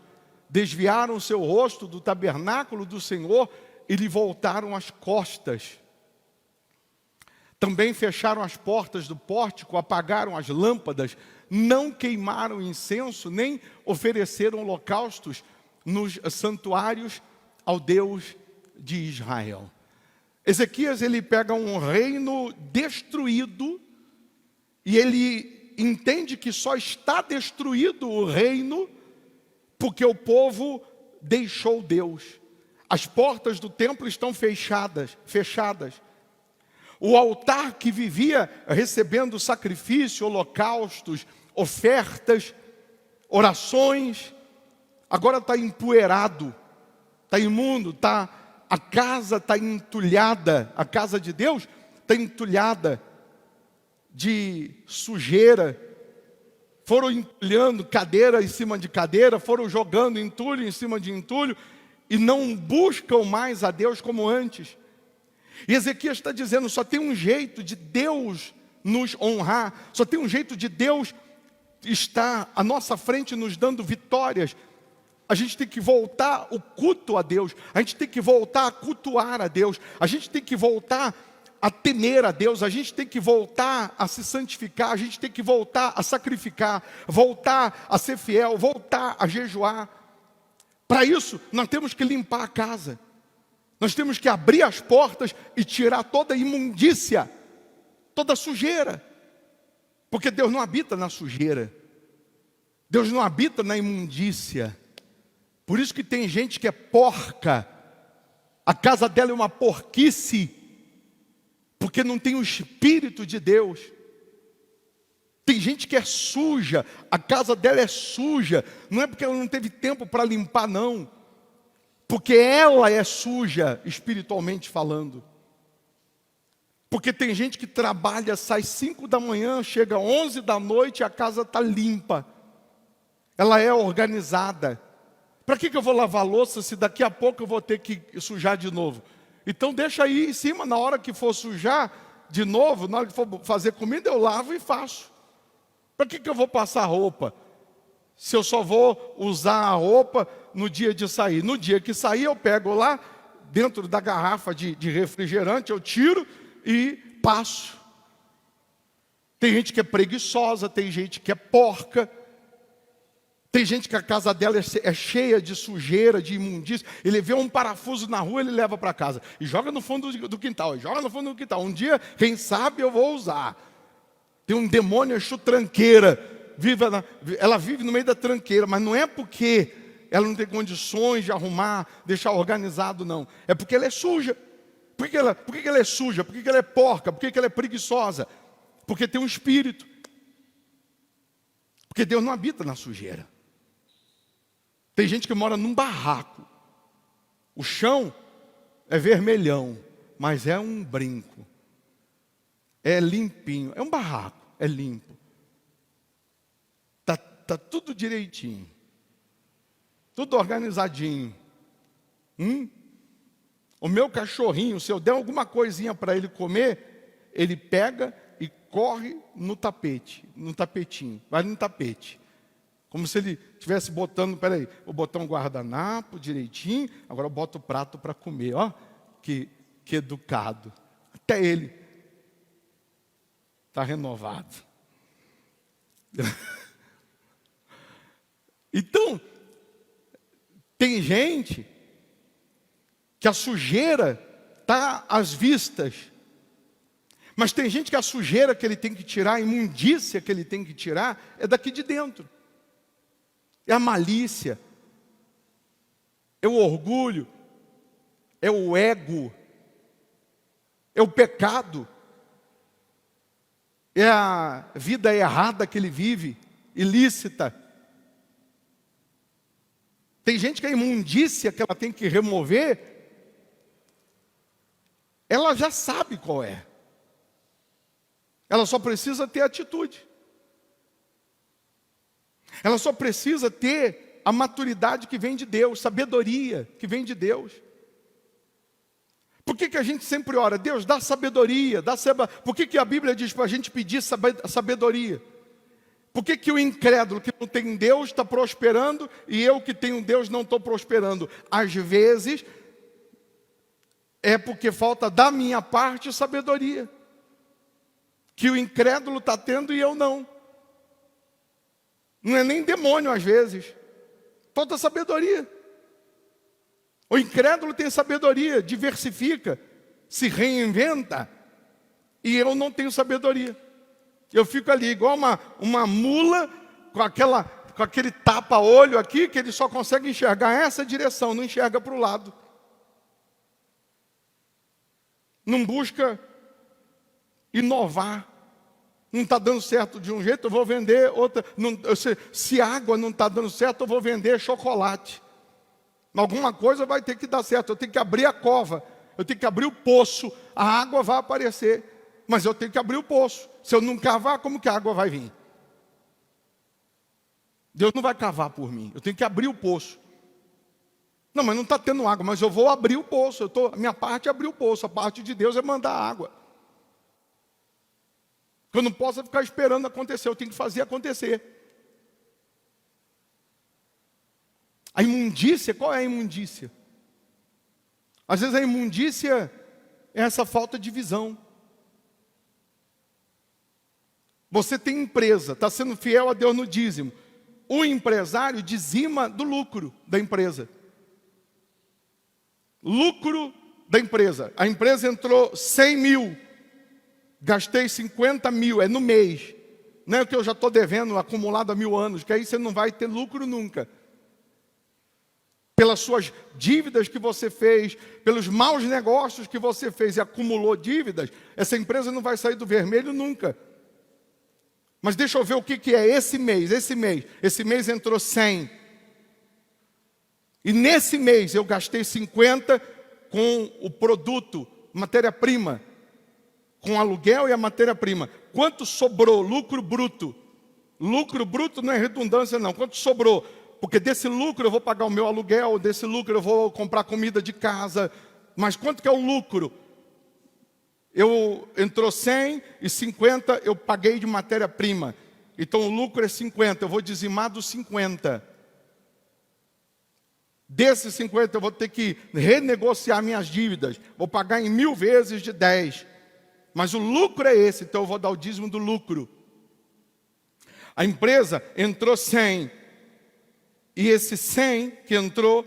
Desviaram o seu rosto do tabernáculo do Senhor e lhe voltaram as costas. Também fecharam as portas do pórtico, apagaram as lâmpadas, não queimaram incenso, nem ofereceram holocaustos nos santuários ao Deus de Israel. Ezequias, ele pega um reino destruído e ele entende que só está destruído o reino porque o povo deixou Deus. As portas do templo estão fechadas. O altar que vivia recebendo sacrifício, holocaustos, ofertas, orações, agora está empoeirado, está imundo, a casa está entulhada, a casa de Deus está entulhada de sujeira. Foram entulhando cadeira em cima de cadeira, foram jogando entulho em cima de entulho e não buscam mais a Deus como antes. E Ezequias está dizendo: só tem um jeito de Deus nos honrar, só tem um jeito de Deus estar à nossa frente nos dando vitórias. A gente tem que voltar o culto a Deus, a gente tem que voltar a cultuar a Deus, a gente tem que voltar a temer a Deus, a gente tem que voltar a se santificar, a gente tem que voltar a sacrificar, voltar a ser fiel, voltar a jejuar. Para isso, nós temos que limpar a casa. Nós temos que abrir as portas e tirar toda a imundícia, toda a sujeira. Porque Deus não habita na sujeira. Deus não habita na imundícia. Por isso que tem gente que é porca. A casa dela é uma porquice. Porque não tem o Espírito de Deus. Tem gente que é suja. A casa dela é suja. Não é porque ela não teve tempo para limpar, não. Porque ela é suja, espiritualmente falando. Porque tem gente que trabalha, sai 5 da manhã, chega 11 da noite e a casa está limpa. Ela é organizada. Para que eu vou lavar louça se daqui a pouco eu vou ter que sujar de novo? Então deixa aí em cima, na hora que for sujar de novo, na hora que for fazer comida, eu lavo e faço. Para que eu vou passar roupa? Se eu só vou usar a roupa no dia de sair. No dia que sair eu pego lá, dentro da garrafa de refrigerante, eu tiro e passo. Tem gente que é preguiçosa, tem gente que é porca. Tem gente que a casa dela é cheia de sujeira, de imundícia. Ele vê um parafuso na rua, ele leva para casa. E joga no fundo do quintal, e joga no fundo do quintal. Um dia, quem sabe, eu vou usar. Tem um demônio Exu tranqueira. Ela vive no meio da tranqueira, mas não é porque ela não tem condições de arrumar, deixar organizado, não. É porque ela é suja. Por que ela é suja? Por que ela é porca? Por que ela é preguiçosa? Porque tem um espírito. Porque Deus não habita na sujeira. Tem gente que mora num barraco. O chão é vermelhão, mas é um brinco. É limpinho. É um barraco, é limpo. Tá tudo direitinho. Tudo organizadinho. O meu cachorrinho, se eu der alguma coisinha para ele comer, ele pega e corre no tapetinho, vai no tapete. Como se ele estivesse botando, peraí, vou botar um guardanapo direitinho, agora eu boto o prato para comer, ó, que educado. Até ele está renovado. Então, tem gente que a sujeira está às vistas, mas tem gente que a sujeira que ele tem que tirar, a imundícia que ele tem que tirar, é daqui de dentro. É a malícia, é o orgulho, é o ego, é o pecado, é a vida errada que ele vive, ilícita. Tem gente que a imundícia que ela tem que remover, ela já sabe qual é. Ela só precisa ter atitude. Ela só precisa ter a maturidade que vem de Deus, sabedoria que vem de Deus. Por que a gente sempre ora? Deus, dá sabedoria, Por que a Bíblia diz para a gente pedir sabedoria? Por que o incrédulo que não tem Deus está prosperando e eu que tenho Deus não estou prosperando? Às vezes, é porque falta da minha parte sabedoria. Que o incrédulo está tendo e eu não. Não é nem demônio às vezes. Falta sabedoria. O incrédulo tem sabedoria, diversifica, se reinventa. E eu não tenho sabedoria. Eu fico ali igual uma mula com aquele tapa-olho aqui, que ele só consegue enxergar essa direção, não enxerga para o lado. Não busca inovar. Não está dando certo de um jeito, eu vou vender outra. Se água não está dando certo, eu vou vender chocolate. Alguma coisa vai ter que dar certo. Eu tenho que abrir a cova, eu tenho que abrir o poço. A água vai aparecer, mas eu tenho que abrir o poço. Se eu não cavar, como que a água vai vir? Deus não vai cavar por mim, eu tenho que abrir o poço. Não, mas não está tendo água, mas eu vou abrir o poço. A minha parte é abrir o poço, a parte de Deus é mandar água. Eu não posso ficar esperando acontecer, eu tenho que fazer acontecer. A imundícia, qual é a imundícia? Às vezes a imundícia é essa falta de visão. Você tem empresa, está sendo fiel a Deus no dízimo. O empresário dizima do lucro da empresa. Lucro da empresa. A empresa entrou 100 mil. Gastei 50 mil, é no mês. Não é o que eu já estou devendo acumulado há 1000 anos, que aí você não vai ter lucro nunca. Pelas suas dívidas que você fez, pelos maus negócios que você fez e acumulou dívidas, essa empresa não vai sair do vermelho nunca. Mas deixa eu ver o que é esse mês. Esse mês entrou 100. E nesse mês eu gastei 50 com o produto, matéria-prima. Com o aluguel e a matéria-prima. Quanto sobrou? Lucro bruto. Lucro bruto não é redundância não. Quanto sobrou? Porque desse lucro eu vou pagar o meu aluguel, desse lucro eu vou comprar comida de casa. Mas quanto que é o lucro? Entrou 100 e 50 eu paguei de matéria-prima. Então o lucro é 50, eu vou dizimar dos 50. Desses 50 eu vou ter que renegociar minhas dívidas. Vou pagar em 1000 vezes de 10. Mas o lucro é esse, então eu vou dar o dízimo do lucro. A empresa entrou 100. E esse 100 que entrou,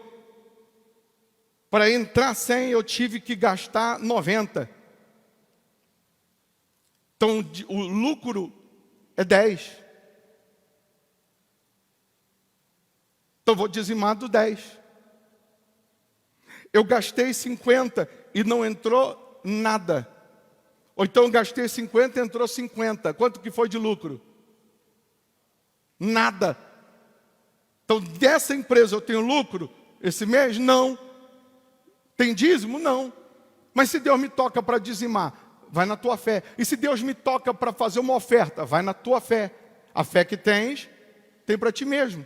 para entrar 100 eu tive que gastar 90. Então o lucro é 10. Então eu vou dizimar do 10. Eu gastei 50 e não entrou nada. Ou então eu gastei 50 e entrou 50. Quanto que foi de lucro? Nada. Então dessa empresa eu tenho lucro esse mês? Não. Tem dízimo? Não. Mas se Deus me toca para dizimar, vai na tua fé. E se Deus me toca para fazer uma oferta, vai na tua fé. A fé que tens, tem para ti mesmo.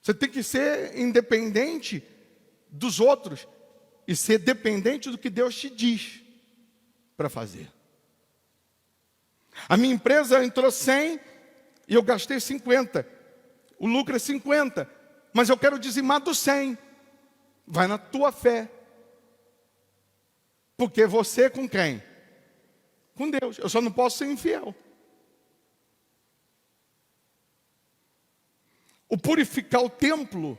Você tem que ser independente dos outros e ser dependente do que Deus te diz para fazer. A minha empresa entrou 100 e eu gastei 50. O lucro é 50, mas eu quero dizimar do 100. Vai na tua fé. Porque você com quem? Com Deus. Eu só não posso ser infiel. O purificar o templo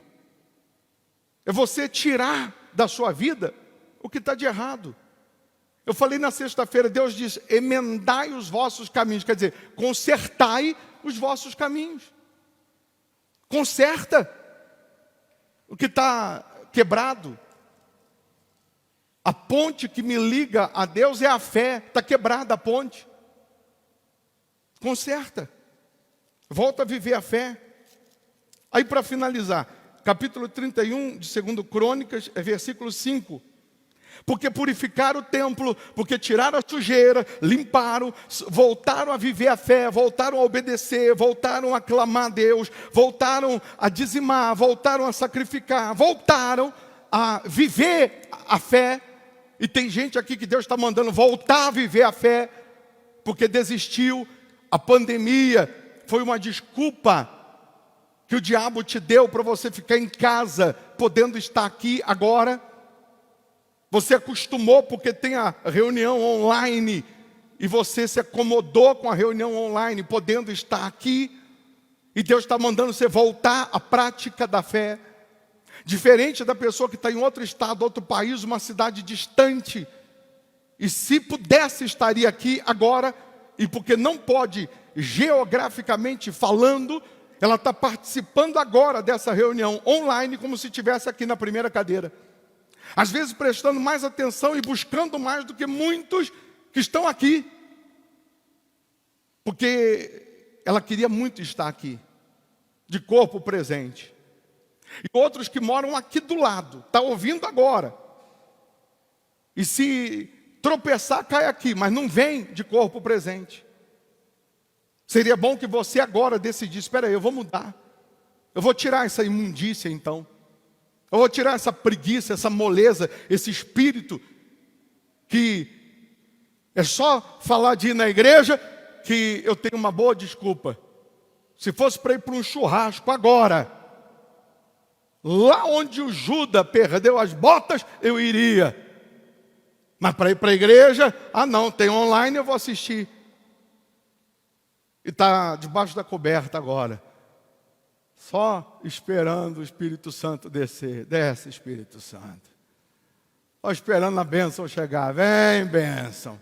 é você tirar da sua vida o que está de errado. Eu falei na sexta-feira, Deus diz, emendai os vossos caminhos. Quer dizer, consertai os vossos caminhos. Conserta o que está quebrado. A ponte que me liga a Deus é a fé. Está quebrada a ponte. Conserta. Volta a viver a fé. Aí para finalizar, capítulo 31 de 2 Crônicas, versículo 5. Porque purificaram o templo, porque tiraram a sujeira, limparam, voltaram a viver a fé, voltaram a obedecer, voltaram a clamar a Deus, voltaram a dizimar, voltaram a sacrificar, voltaram a viver a fé. E tem gente aqui que Deus está mandando voltar a viver a fé, porque desistiu. A pandemia foi uma desculpa que o diabo te deu para você ficar em casa, podendo estar aqui agora. Você acostumou porque tem a reunião online, e você se acomodou com a reunião online, podendo estar aqui. E Deus está mandando você voltar à prática da fé. Diferente da pessoa que está em outro estado, outro país, uma cidade distante. E se pudesse, estaria aqui agora. E porque não pode, geograficamente falando, ela está participando agora dessa reunião online, como se estivesse aqui na primeira cadeira. Às vezes prestando mais atenção e buscando mais do que muitos que estão aqui. Porque ela queria muito estar aqui, de corpo presente. E outros que moram aqui do lado, está ouvindo agora. E se tropeçar, cai aqui, mas não vem de corpo presente. Seria bom que você agora decidisse, espera aí, eu vou mudar. Eu vou tirar essa imundícia então. Eu vou tirar essa preguiça, essa moleza, esse espírito que é só falar de ir na igreja que eu tenho uma boa desculpa. Se fosse para ir para um churrasco agora, lá onde o Judas perdeu as botas, eu iria. Mas para ir para a igreja, não, tem online, eu vou assistir. E está debaixo da coberta agora. Só esperando o Espírito Santo descer. Desce, Espírito Santo. Só esperando a bênção chegar. Vem, bênção.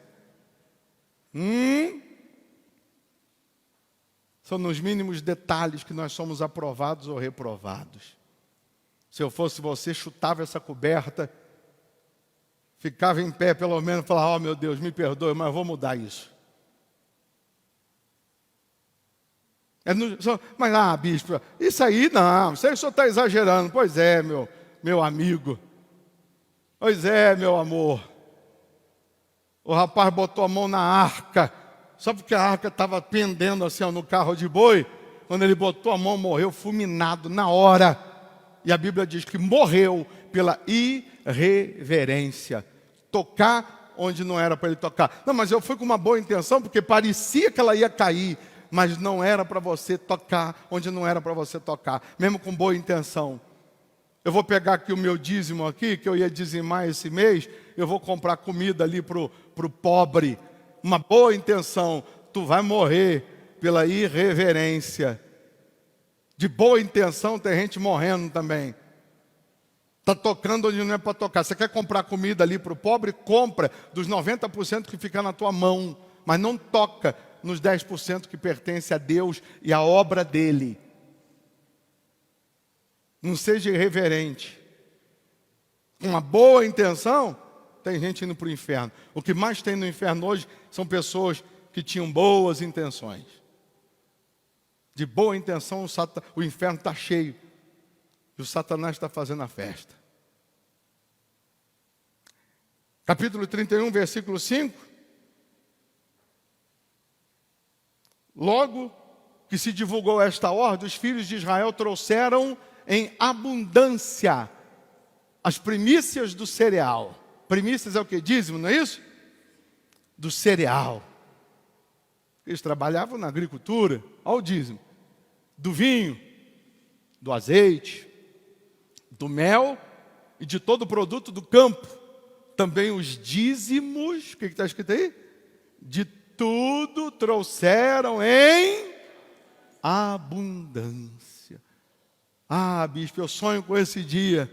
São nos mínimos detalhes que nós somos aprovados ou reprovados. Se eu fosse você, chutava essa coberta, ficava em pé pelo menos, e falava, meu Deus, me perdoe, mas eu vou mudar isso. Mas, bispo, isso aí não, isso aí o senhor está exagerando. Pois é, meu amigo. Pois é, meu amor. O rapaz botou a mão na arca, só porque a arca estava pendendo assim no carro de boi. Quando ele botou a mão, morreu fulminado na hora. E a Bíblia diz que morreu pela irreverência. Tocar onde não era para ele tocar. Não, mas eu fui com uma boa intenção, porque parecia que ela ia cair. Mas não era para você tocar onde não era para você tocar, mesmo com boa intenção. Eu vou pegar aqui o meu dízimo aqui, que eu ia dizimar esse mês, eu vou comprar comida ali pro pobre. Uma boa intenção, tu vai morrer pela irreverência. De boa intenção tem gente morrendo também. Está tocando onde não é para tocar. Você quer comprar comida ali para o pobre? Compra dos 90% que fica na tua mão. Mas não toca nos 10% que pertence a Deus e à obra dEle. Não seja irreverente. Com uma boa intenção, tem gente indo para o inferno. O que mais tem no inferno hoje são pessoas que tinham boas intenções. De boa intenção, o inferno está cheio. E o Satanás está fazendo a festa. Capítulo 31, versículo 5. Logo que se divulgou esta ordem, os filhos de Israel trouxeram em abundância as primícias do cereal. Primícias é o que? Dízimo, não é isso? Do cereal. Eles trabalhavam na agricultura. Olha o dízimo. Do vinho, do azeite, do mel e de todo o produto do campo. Também os dízimos, o que está escrito aí? De tudo trouxeram em abundância. Ah, bispo, eu sonho com esse dia.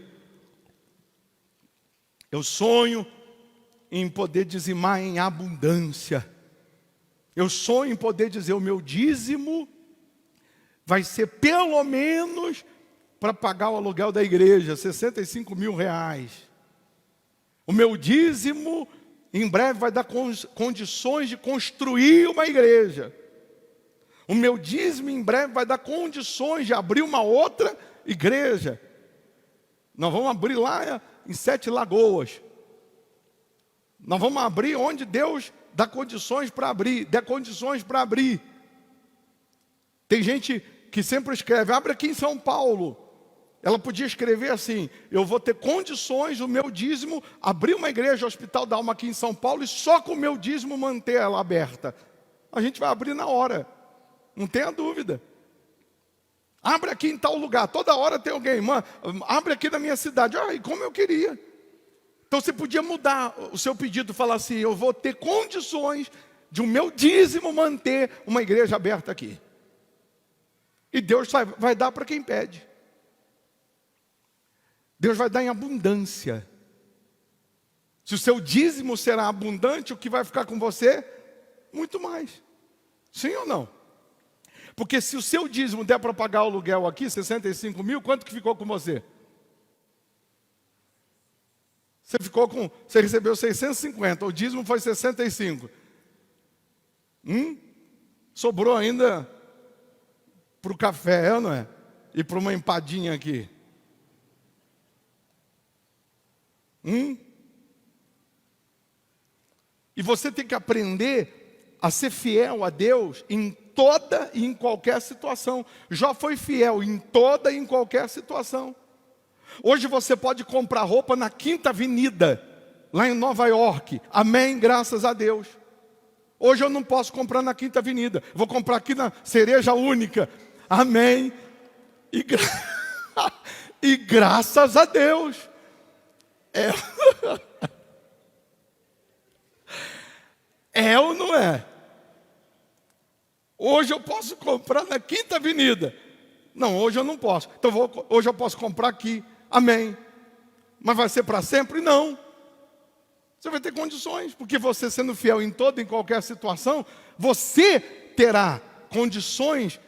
Eu sonho em poder dizimar em abundância. Eu sonho em poder dizer, o meu dízimo vai ser pelo menos para pagar o aluguel da igreja, 65 mil reais. O meu dízimo, em breve, vai dar condições de construir uma igreja. O meu dízimo, em breve, vai dar condições de abrir uma outra igreja. Nós vamos abrir lá em 7 Lagoas. Nós vamos abrir onde Deus dá condições para abrir, dá condições para abrir. Tem gente que sempre escreve, abre aqui em São Paulo. Ela podia escrever assim, eu vou ter condições, o meu dízimo, abrir uma igreja, Hospital da Alma aqui em São Paulo, e só com o meu dízimo manter ela aberta. A gente vai abrir na hora, não tenha dúvida. Abre aqui em tal lugar, toda hora tem alguém, abre aqui na minha cidade. Ai, como eu queria. Então você podia mudar o seu pedido, falar assim, eu vou ter condições de o meu dízimo manter uma igreja aberta aqui. E Deus vai dar para quem pede. Deus vai dar em abundância. Se o seu dízimo será abundante, o que vai ficar com você? Muito mais. Sim ou não? Porque se o seu dízimo der para pagar o aluguel aqui, 65 mil, quanto que ficou com você? Você recebeu 650, o dízimo foi 65. Sobrou ainda para o café, é ou não é? E para uma empadinha aqui. E você tem que aprender a ser fiel a Deus em toda e em qualquer situação. Jó foi fiel em toda e em qualquer situação. Hoje você pode comprar roupa na Quinta Avenida, lá em Nova York. Amém, graças a Deus. Hoje eu não posso comprar na Quinta Avenida. Vou comprar aqui na Cereja Única. Amém. E graças a Deus. É ou não é? Hoje eu posso comprar na Quinta Avenida. Não, hoje eu não posso. Então hoje eu posso comprar aqui. Amém. Mas vai ser para sempre? Não. Você vai ter condições, porque você sendo fiel em toda e em qualquer situação, você terá condições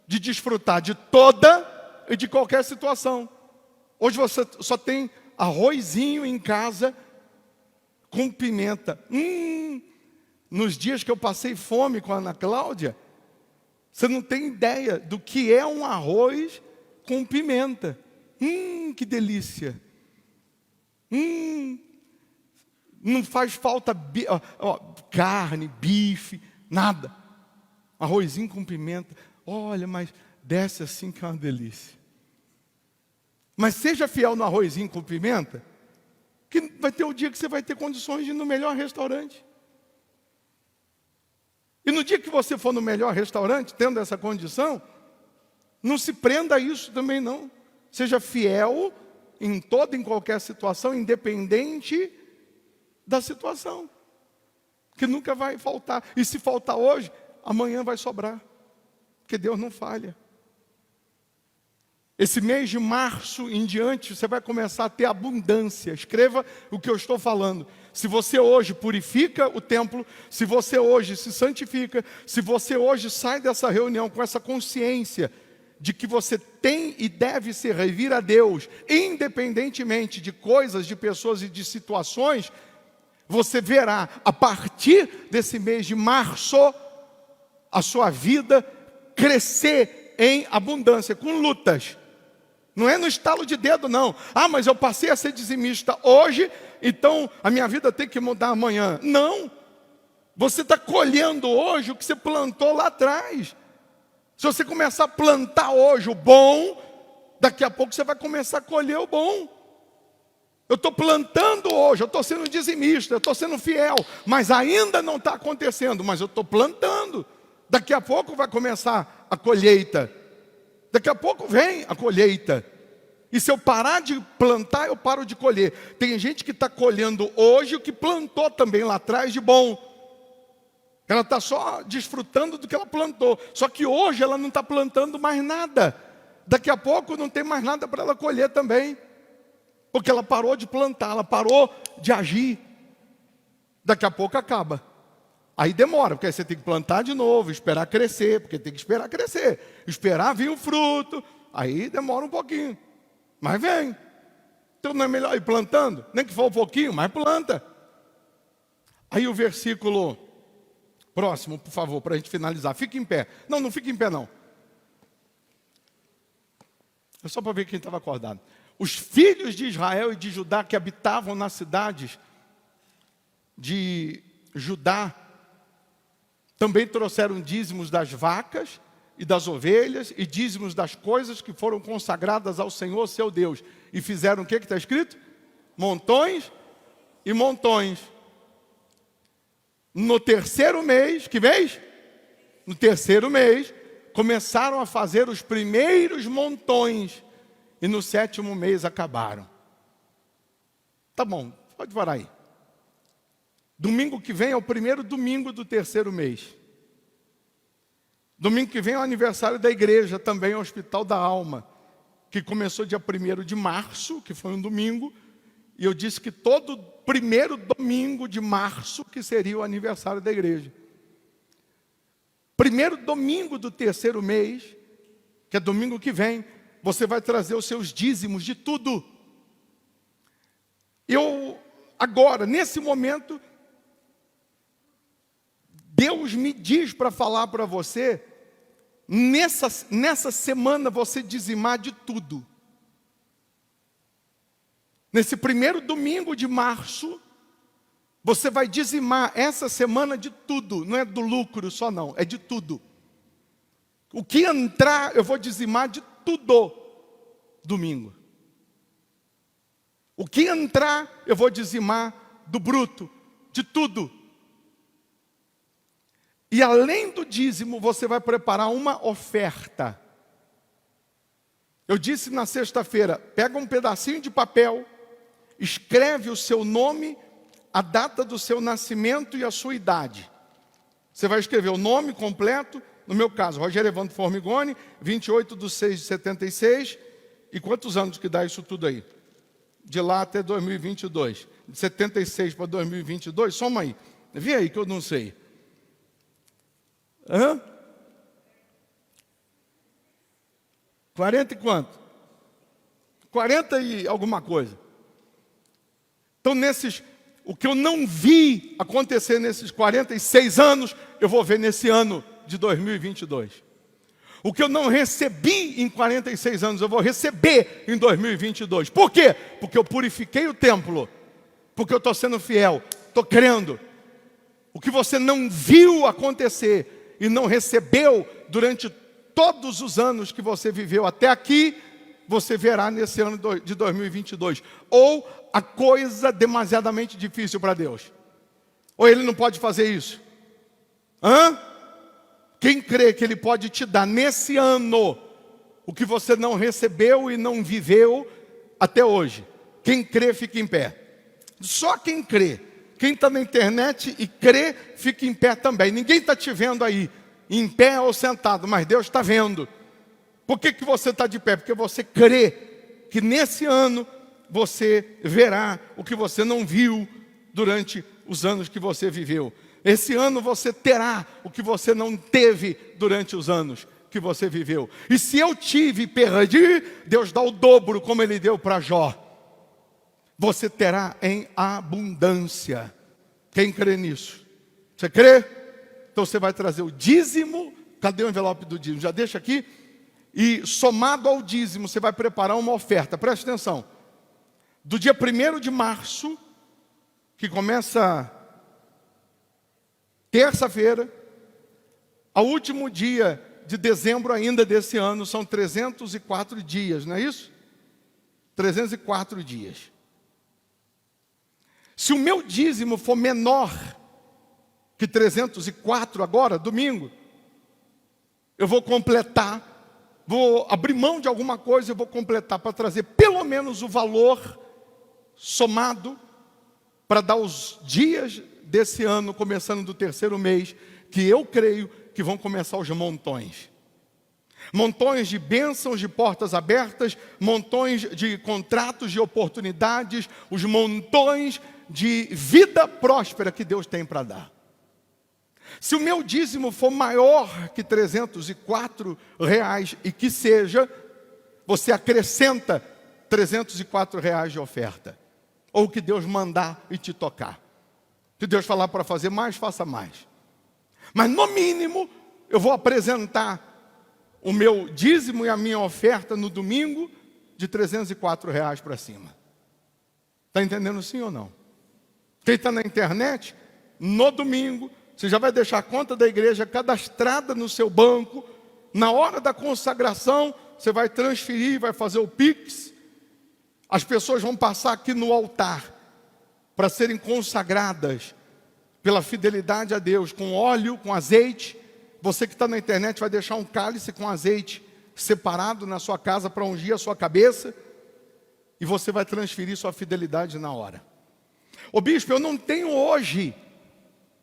de desfrutar de toda e de qualquer situação. Hoje você só tem arrozinho em casa com pimenta. Nos dias que eu passei fome com a Ana Cláudia, você não tem ideia do que é um arroz com pimenta. Que delícia. Não faz falta carne, bife, nada. Arrozinho com pimenta. Olha, mas desce assim que é uma delícia. Mas seja fiel no arrozinho com pimenta, que vai ter o dia que você vai ter condições de ir no melhor restaurante. E no dia que você for no melhor restaurante, tendo essa condição, não se prenda a isso também não. Seja fiel em toda e em qualquer situação, independente da situação. Que nunca vai faltar. E se faltar hoje, amanhã vai sobrar. Porque Deus não falha. Esse mês de março em diante, você vai começar a ter abundância. Escreva o que eu estou falando. Se você hoje purifica o templo, se você hoje se santifica, se você hoje sai dessa reunião com essa consciência de que você tem e deve servir a Deus, independentemente de coisas, de pessoas e de situações, você verá, a partir desse mês de março, a sua vida crescer em abundância, com lutas. Não é no estalo de dedo, não. Ah, mas eu passei a ser dizimista hoje, então a minha vida tem que mudar amanhã. Não. Você está colhendo hoje o que você plantou lá atrás. Se você começar a plantar hoje o bom, daqui a pouco você vai começar a colher o bom. Eu estou plantando hoje, eu estou sendo dizimista, eu estou sendo fiel, mas ainda não está acontecendo, mas eu estou plantando. Daqui a pouco vai começar a colheita. Daqui a pouco vem a colheita. E se eu parar de plantar, eu paro de colher. Tem gente que está colhendo hoje o que plantou também lá atrás de bom. Ela está só desfrutando do que ela plantou. Só que hoje ela não está plantando mais nada. Daqui a pouco não tem mais nada para ela colher também. Porque ela parou de plantar, ela parou de agir. Daqui a pouco acaba. Aí demora, porque aí você tem que plantar de novo, esperar crescer, porque tem que esperar crescer. Esperar vir o fruto, aí demora um pouquinho. Mas vem. Então não é melhor ir plantando? Nem que for um pouquinho, mas planta. Aí o versículo próximo, por favor, para a gente finalizar. Fique em pé. Não, não fique em pé não. É só para ver quem estava acordado. Os filhos de Israel e de Judá que habitavam nas cidades de Judá também trouxeram dízimos das vacas e das ovelhas e dízimos das coisas que foram consagradas ao Senhor, seu Deus. E fizeram o que está escrito? Montões e montões. No terceiro mês, que mês? No terceiro mês, começaram a fazer os primeiros montões. E no sétimo mês acabaram. Tá bom, pode parar aí. Domingo que vem é o primeiro domingo do terceiro mês. Domingo que vem é o aniversário da igreja, também o Hospital da Alma, que começou dia 1º de março, que foi um domingo, e eu disse que todo primeiro domingo de março que seria o aniversário da igreja. Primeiro domingo do terceiro mês, que é domingo que vem, você vai trazer os seus dízimos de tudo. Agora, nesse momento, Deus me diz para falar para você, nessa semana você dizimar de tudo. Nesse primeiro domingo de março, você vai dizimar essa semana de tudo. Não é do lucro só não, é de tudo. O que entrar, eu vou dizimar de tudo domingo. O que entrar, eu vou dizimar do bruto, de tudo. E além do dízimo, você vai preparar uma oferta. Eu disse na sexta-feira, pega um pedacinho de papel, escreve o seu nome, a data do seu nascimento e a sua idade. Você vai escrever o nome completo, no meu caso, Rogério Evandro Formigoni, 28/6/76. E quantos anos que dá isso tudo aí? De lá até 2022. De 76 para 2022, soma aí. Vê aí que eu não sei. 40 e quanto? 40 e alguma coisa. Então, o que eu não vi acontecer nesses 46 anos, eu vou ver nesse ano de 2022. O que eu não recebi em 46 anos, eu vou receber em 2022. Por quê? Porque eu purifiquei o templo. Porque eu estou sendo fiel. Estou crendo. O que você não viu acontecer e não recebeu durante todos os anos que você viveu até aqui, você verá nesse ano de 2022. Ou a coisa demasiadamente difícil para Deus. Ou Ele não pode fazer isso. Quem crê que Ele pode te dar nesse ano o que você não recebeu e não viveu, até hoje. Quem crê, fica em pé. Só quem crê. Quem está na internet e crê, fica em pé também. Ninguém está te vendo aí, em pé ou sentado, mas Deus está vendo. Por que você está de pé? Porque você crê que nesse ano você verá o que você não viu durante os anos que você viveu. Esse ano você terá o que você não teve durante os anos que você viveu. E se eu tive e perdi, Deus dá o dobro como Ele deu para Jó. Você terá em abundância. Quem crê nisso? Você crê? Então você vai trazer o dízimo. Cadê o envelope do dízimo? Já deixa aqui. E somado ao dízimo, você vai preparar uma oferta. Preste atenção. Do dia 1º de março, que começa terça-feira, ao último dia de dezembro ainda desse ano, são 304 dias, não é isso? 304 dias. Se o meu dízimo for menor que 304 agora, domingo, eu vou completar, vou abrir mão de alguma coisa, eu vou completar para trazer pelo menos o valor somado para dar os dias desse ano, começando do 3º mês, que eu creio que vão começar os montões. Montões de bênçãos, de portas abertas, montões de contratos, de oportunidades, os montões de vida próspera que Deus tem para dar. Se o meu dízimo for maior que R$304 e que seja, você acrescenta R$304 de oferta. Ou o que Deus mandar e te tocar. Se Deus falar para fazer mais, faça mais. Mas no mínimo, eu vou apresentar o meu dízimo e a minha oferta no domingo de R$304 para cima. Está entendendo sim ou não? Quem está na internet, no domingo, você já vai deixar a conta da igreja cadastrada no seu banco. Na hora da consagração, você vai transferir, vai fazer o Pix. As pessoas vão passar aqui no altar para serem consagradas pela fidelidade a Deus, com óleo, com azeite. Você que está na internet vai deixar um cálice com azeite separado na sua casa para ungir a sua cabeça. E você vai transferir sua fidelidade na hora. Ô bispo, eu não tenho hoje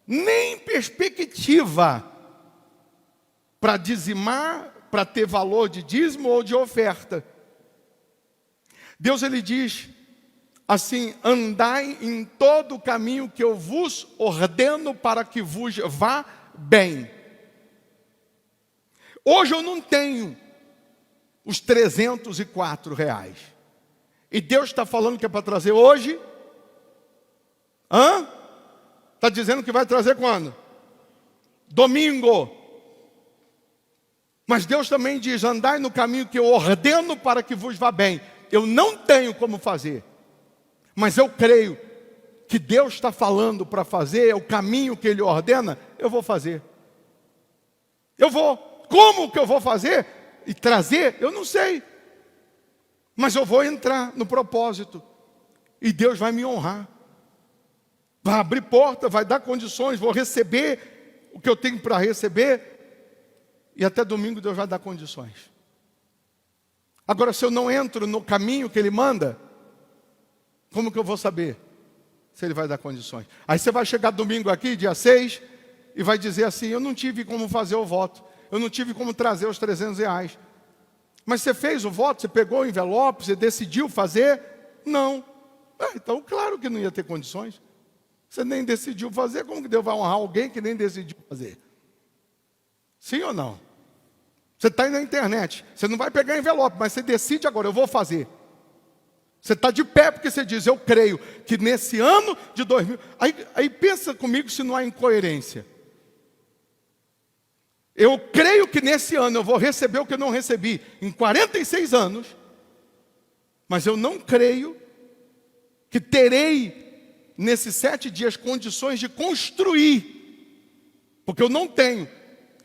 nem perspectiva para dizimar, para ter valor de dízimo ou de oferta. Deus, Ele diz assim: andai em todo o caminho que eu vos ordeno para que vos vá bem. Hoje eu não tenho os R$304. E Deus está falando que é para trazer hoje. Está dizendo que vai trazer quando? Domingo. Mas Deus também diz: andai no caminho que eu ordeno para que vos vá bem. Eu não tenho como fazer, mas eu creio que Deus está falando para fazer, é o caminho que Ele ordena, eu vou fazer. Eu vou. Como que eu vou fazer e trazer? Eu não sei. Mas eu vou entrar no propósito. E Deus vai me honrar. Vai abrir porta, vai dar condições, vou receber o que eu tenho para receber. E até domingo Deus vai dar condições. Agora, se eu não entro no caminho que Ele manda, como que eu vou saber se Ele vai dar condições? Aí você vai chegar domingo aqui, dia 6, e vai dizer assim: eu não tive como fazer o voto. Eu não tive como trazer os R$300. Mas você fez o voto, você pegou o envelope, você decidiu fazer? Não. Então, claro que não ia ter condições. Você nem decidiu fazer, como que Deus vai honrar alguém que nem decidiu fazer? Sim ou não? Você está aí na internet, você não vai pegar envelope, mas você decide agora: eu vou fazer. Você está de pé porque você diz: eu creio que nesse ano de 2000... Aí pensa comigo se não há incoerência. Eu creio que nesse ano eu vou receber o que eu não recebi em 46 anos, mas eu não creio que terei nesses 7 dias condições de construir, porque eu não tenho,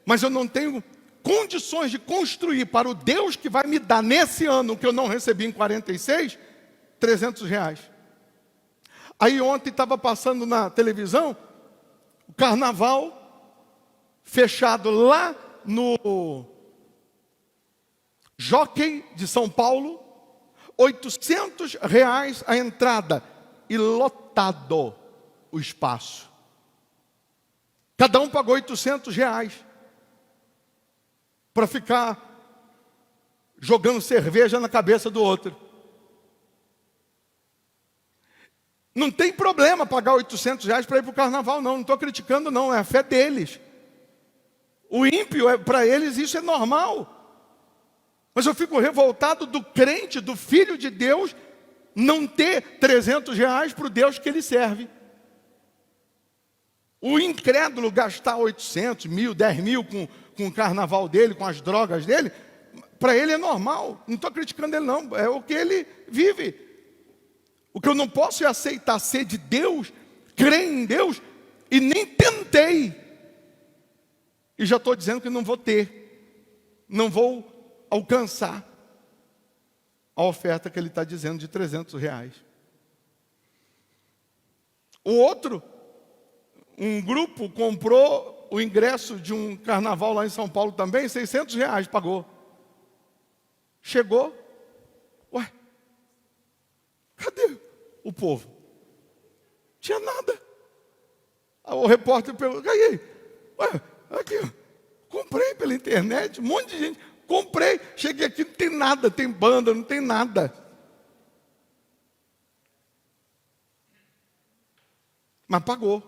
mas eu não tenho condições de construir para o Deus que vai me dar nesse ano o que eu não recebi em 46, R$300. Aí ontem estava passando na televisão o carnaval fechado lá no Jockey de São Paulo. R$800 a entrada e lotado o espaço. Cada um pagou R$800 para ficar jogando cerveja na cabeça do outro. Não tem problema pagar R$800 para ir para o carnaval, não estou criticando, não, é a fé deles. O ímpio, para eles, isso é normal. Mas eu fico revoltado do crente, do filho de Deus, não ter R$300 para o Deus que ele serve. O incrédulo gastar 800, 1.000, 10.000 com o carnaval dele, com as drogas dele, para ele é normal. Não estou criticando ele, não, é o que ele vive. O que eu não posso é aceitar ser de Deus, crer em Deus, e nem tentei. E já estou dizendo que não vou ter, não vou alcançar a oferta que ele está dizendo de R$300. O outro, um grupo comprou o ingresso de um carnaval lá em São Paulo também, R$600 pagou. Chegou, ué, cadê o povo? Tinha nada. O repórter perguntou, aí, ué, aqui, comprei pela internet, um monte de gente, comprei, cheguei aqui, não tem nada, tem banda, não tem nada. Mas pagou.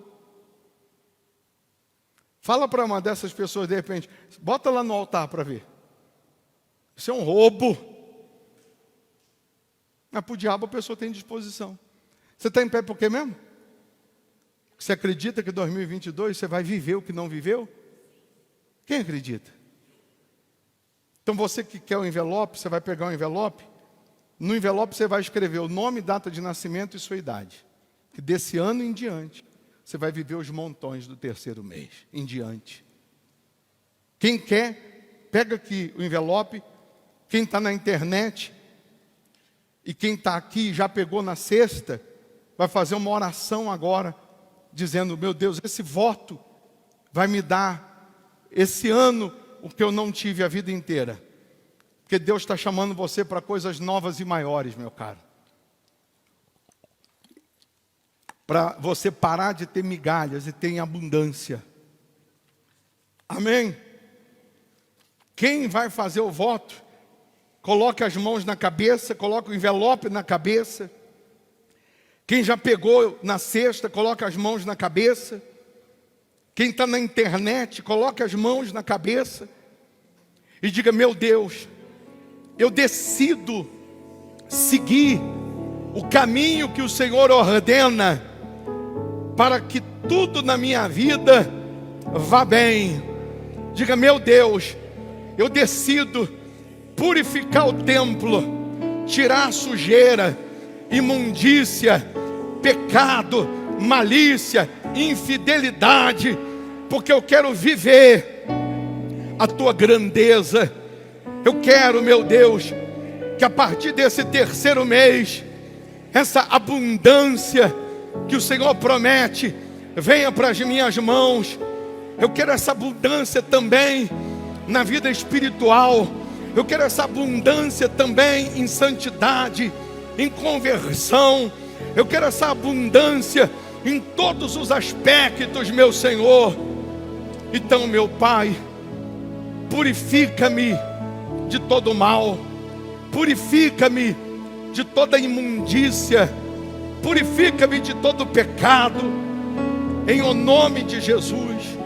Fala para uma dessas pessoas, de repente, bota lá no altar para ver. Isso é um roubo. Mas para o diabo a pessoa tem disposição. Você está em pé por quê mesmo? Você acredita que em 2022 você vai viver o que não viveu? Quem acredita? Então você que quer o envelope, você vai pegar o envelope. No envelope você vai escrever o nome, data de nascimento e sua idade. Que desse ano em diante, você vai viver os montões do terceiro mês em diante. Quem quer, pega aqui o envelope. Quem está na internet e quem está aqui já pegou na sexta, vai fazer uma oração agora, dizendo, meu Deus, esse voto vai me dar esse ano o que eu não tive a vida inteira. Porque Deus está chamando você para coisas novas e maiores, meu caro. Para você parar de ter migalhas e ter em abundância. Amém? Quem vai fazer o voto, coloque as mãos na cabeça, coloque o envelope na cabeça. Quem já pegou na cesta, coloque as mãos na cabeça. Quem está na internet, coloque as mãos na cabeça. E diga, meu Deus, eu decido seguir o caminho que o Senhor ordena, para que tudo na minha vida vá bem. Diga, meu Deus, eu decido purificar o templo, tirar a sujeira, imundícia, pecado, malícia, infidelidade, porque eu quero viver a tua grandeza. Eu quero, meu Deus, que a partir desse terceiro mês, essa abundância que o Senhor promete, venha para as minhas mãos. Eu quero essa abundância também na vida espiritual. Eu quero essa abundância também em santidade, em conversão. Eu quero essa abundância em todos os aspectos, meu Senhor. Então, meu Pai, purifica-me de todo mal, purifica-me de toda imundícia, purifica-me de todo pecado, em o nome de Jesus.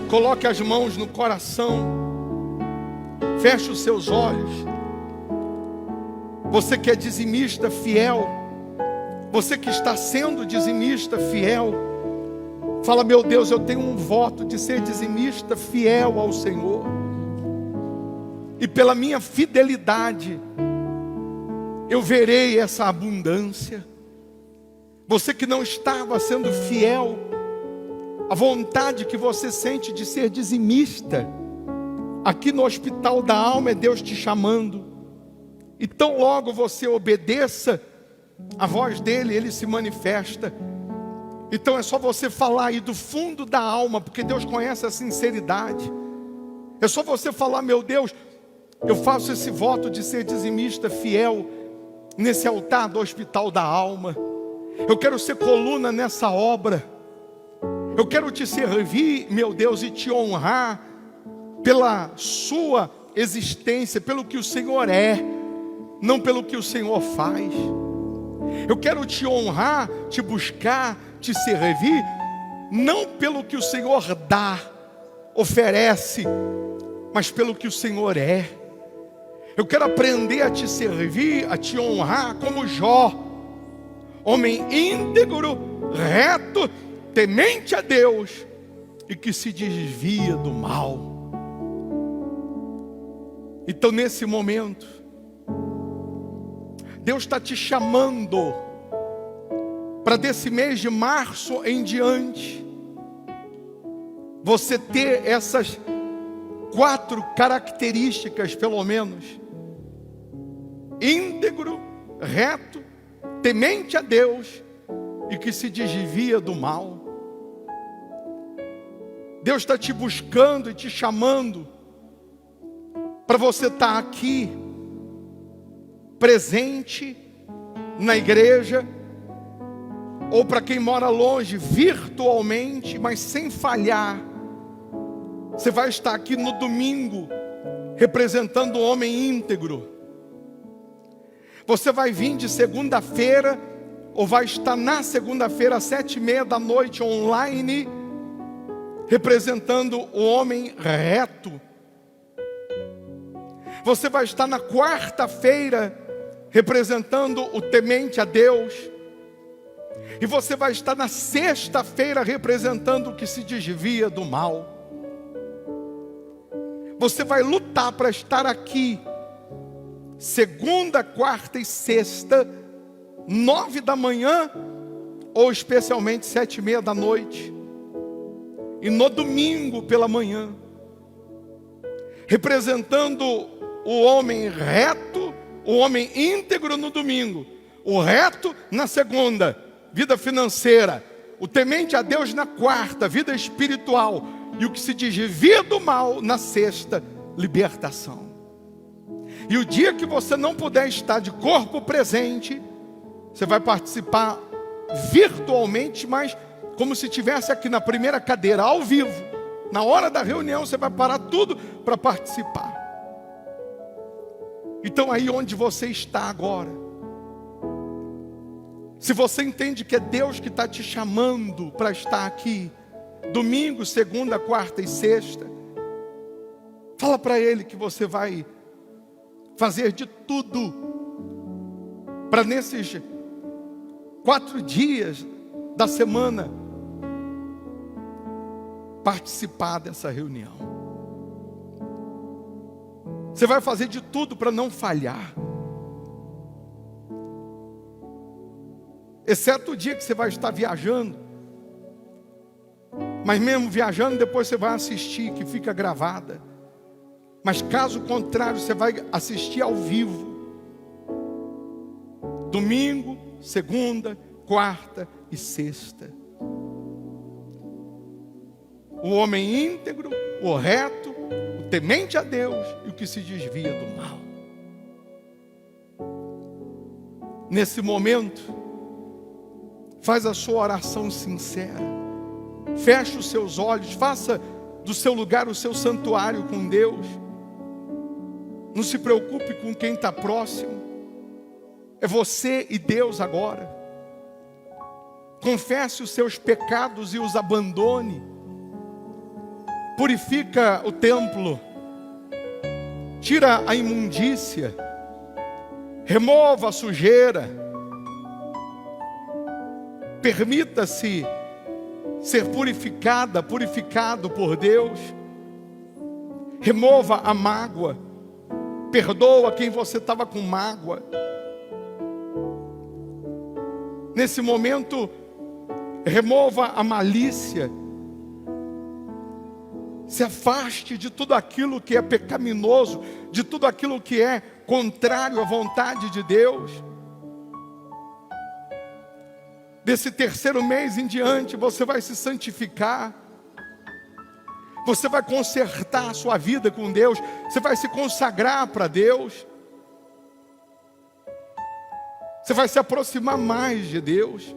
Coloque as mãos no coração, feche os seus olhos. Você que é dizimista fiel, você que está sendo dizimista fiel, fala, meu Deus, eu tenho um voto de ser dizimista fiel ao Senhor, e pela minha fidelidade eu verei essa abundância. Você que não estava sendo fiel, a vontade que você sente de ser dizimista, aqui no hospital da alma é Deus te chamando. E tão logo você obedeça a voz dele, ele se manifesta. Então é só você falar aí do fundo da alma, porque Deus conhece a sinceridade. É só você falar, meu Deus, eu faço esse voto de ser dizimista fiel, nesse altar do Hospital da Alma. Eu quero ser coluna nessa obra. Eu quero te servir, meu Deus, e te honrar pela sua existência, pelo que o Senhor é, não pelo que o Senhor faz. Eu quero te honrar, te buscar, te servir, não pelo que o Senhor dá, oferece, mas pelo que o Senhor é. Eu quero aprender a te servir, a te honrar como Jó, homem íntegro, reto, temente a Deus e que se desvia do mal. Então nesse momento, Deus está te chamando para desse mês de março em diante, você ter essas 4 características pelo menos: íntegro, reto, temente a Deus e que se desvia do mal. Deus está te buscando e te chamando para você estar aqui, presente na igreja, ou para quem mora longe, virtualmente, mas sem falhar. Você vai estar aqui no domingo, representando o homem íntegro. Você vai vir de segunda-feira, ou vai estar na segunda-feira às 7:30 da noite online, representando o homem reto. Você vai estar na quarta-feira, representando o temente a Deus. E você vai estar na sexta-feira, representando o que se desvia do mal. Você vai lutar para estar aqui, segunda, quarta e sexta, 9 da manhã, ou especialmente 7:30 da noite. E no domingo pela manhã, representando o homem reto, o homem íntegro no domingo, o reto na segunda, vida financeira, o temente a Deus na quarta, vida espiritual, e o que se desvia do mal na sexta, libertação. E o dia que você não puder estar de corpo presente, você vai participar virtualmente, mas como se estivesse aqui na primeira cadeira, ao vivo. Na hora da reunião você vai parar tudo para participar. Então aí onde você está agora, se você entende que é Deus que está te chamando para estar aqui, domingo, segunda, quarta e sexta, fala para Ele que você vai fazer de tudo para nesses 4 dias da semana participar dessa reunião. Você vai fazer de tudo para não falhar, exceto o dia que você vai estar viajando. Mas mesmo viajando, depois você vai assistir, que fica gravada. Mas caso contrário, você vai assistir ao vivo. Domingo, segunda, quarta e sexta. O homem íntegro, o reto, o temente a Deus e o que se desvia do mal. Nesse momento, faz a sua oração sincera. Feche os seus olhos, faça do seu lugar o seu santuário com Deus. Não se preocupe com quem está próximo. É você e Deus agora. Confesse os seus pecados e os abandone. Purifica o templo. Tira a imundícia. Remova a sujeira. Permita-se ser purificado por Deus. Remova a mágoa. Perdoa quem você estava com mágoa. Nesse momento, remova a malícia. Se afaste de tudo aquilo que é pecaminoso, de tudo aquilo que é contrário à vontade de Deus. Desse terceiro mês em diante, você vai se santificar. Você vai consertar a sua vida com Deus. Você vai se consagrar para Deus. Você vai se aproximar mais de Deus.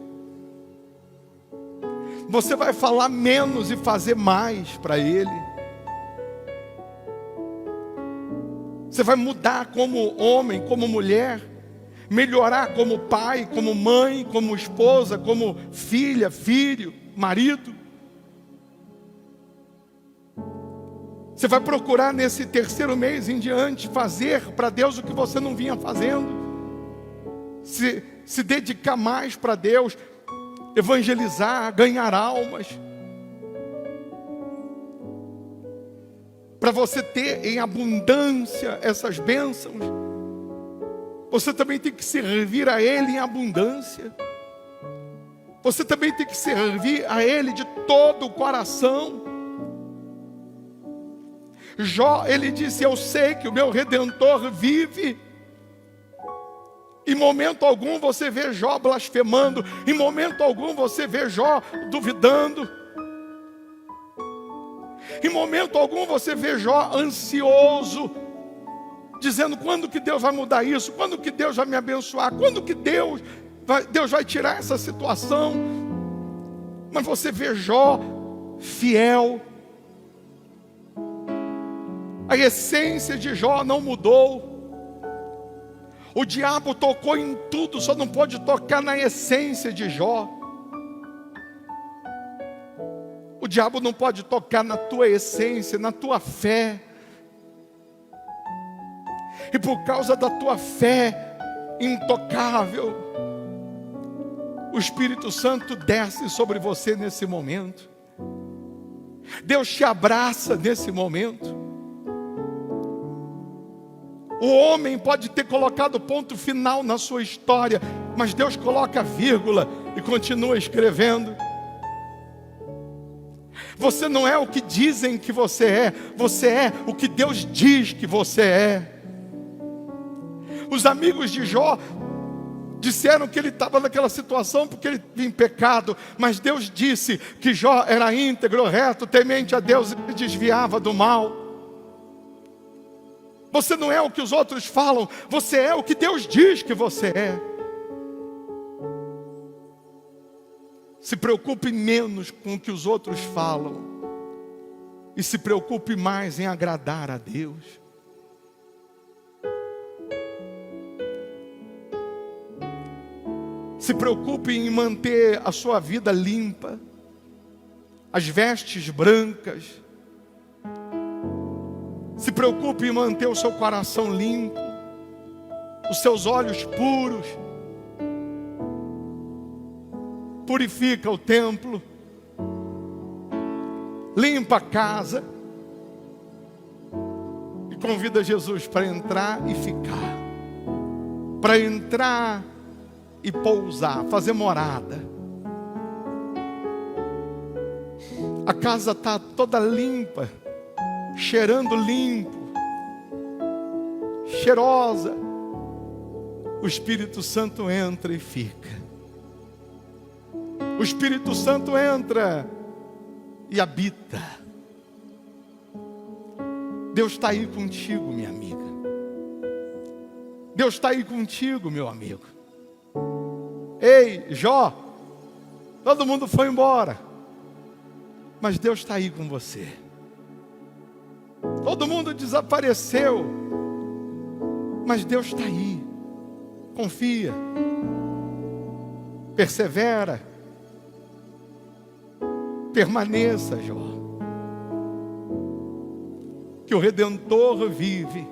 Você vai falar menos e fazer mais para Ele. Você vai mudar como homem, como mulher. Melhorar como pai, como mãe, como esposa, como filha, filho, marido. Você vai procurar nesse terceiro mês em diante fazer para Deus o que você não vinha fazendo. Se dedicar mais para Deus, evangelizar, ganhar almas. Para você ter em abundância essas bênçãos, você também tem que servir a Ele em abundância. Você também tem que servir a Ele de todo o coração. Jó, ele disse: eu sei que o meu Redentor vive. Em momento algum você vê Jó blasfemando. Em momento algum você vê Jó duvidando. Em momento algum você vê Jó ansioso, dizendo: quando que Deus vai mudar isso? Quando que Deus vai me abençoar? Quando que Deus vai tirar essa situação? Mas você vê Jó fiel. A essência de Jó não mudou. O diabo tocou em tudo, só não pode tocar na essência de Jó. O diabo não pode tocar na tua essência, na tua fé. E por causa da tua fé intocável, o Espírito Santo desce sobre você nesse momento. Deus te abraça nesse momento. O homem pode ter colocado ponto final na sua história, mas Deus coloca vírgula e continua escrevendo. Você não é o que dizem que você é o que Deus diz que você é. Os amigos de Jó disseram que ele estava naquela situação porque ele tinha pecado, mas Deus disse que Jó era íntegro, reto, temente a Deus e desviava do mal. Você não é o que os outros falam, você é o que Deus diz que você é. Se preocupe menos com o que os outros falam e se preocupe mais em agradar a Deus. Se preocupe em manter a sua vida limpa, as vestes brancas. Se preocupe em manter o seu coração limpo, os seus olhos puros. Purifica o templo, limpa a casa e convida Jesus para entrar e ficar, para entrar e pousar, fazer morada. A casa está toda limpa, cheirando limpo, cheirosa. O Espírito Santo entra e fica. O Espírito Santo entra e habita. Deus está aí contigo, minha amiga. Deus está aí contigo, meu amigo. Ei, Jó, todo mundo foi embora, mas Deus está aí com você. Todo mundo desapareceu, mas Deus está aí. Confia, persevera, permaneça, Jó. Que o Redentor vive.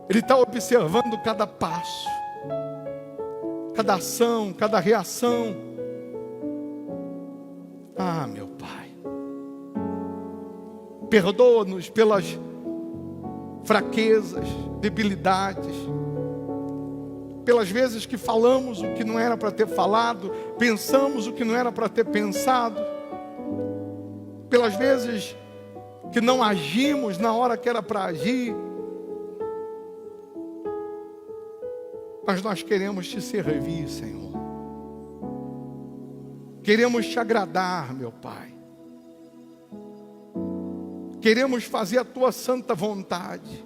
Ele está observando cada passo, cada ação, cada reação. Ah, meu Pai, perdoa-nos pelas fraquezas, debilidades, pelas vezes que falamos o que não era para ter falado, pensamos o que não era para ter pensado, pelas vezes que não agimos na hora que era para agir. Mas nós queremos te servir, Senhor. Queremos te agradar, meu Pai. Queremos fazer a tua santa vontade.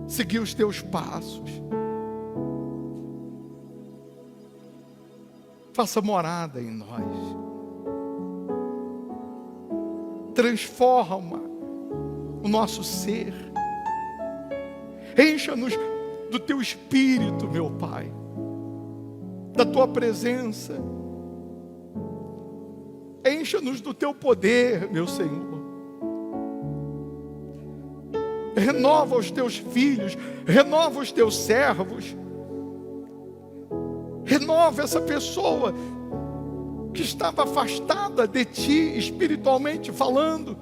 seguir os teus passos. Faça morada em nós. Transforma o nosso ser. Encha-nos do teu Espírito, meu Pai, da tua presença. Encha-nos do teu poder, meu Senhor. Renova os teus filhos, renova os teus servos. Renova essa pessoa que estava afastada de ti, espiritualmente falando.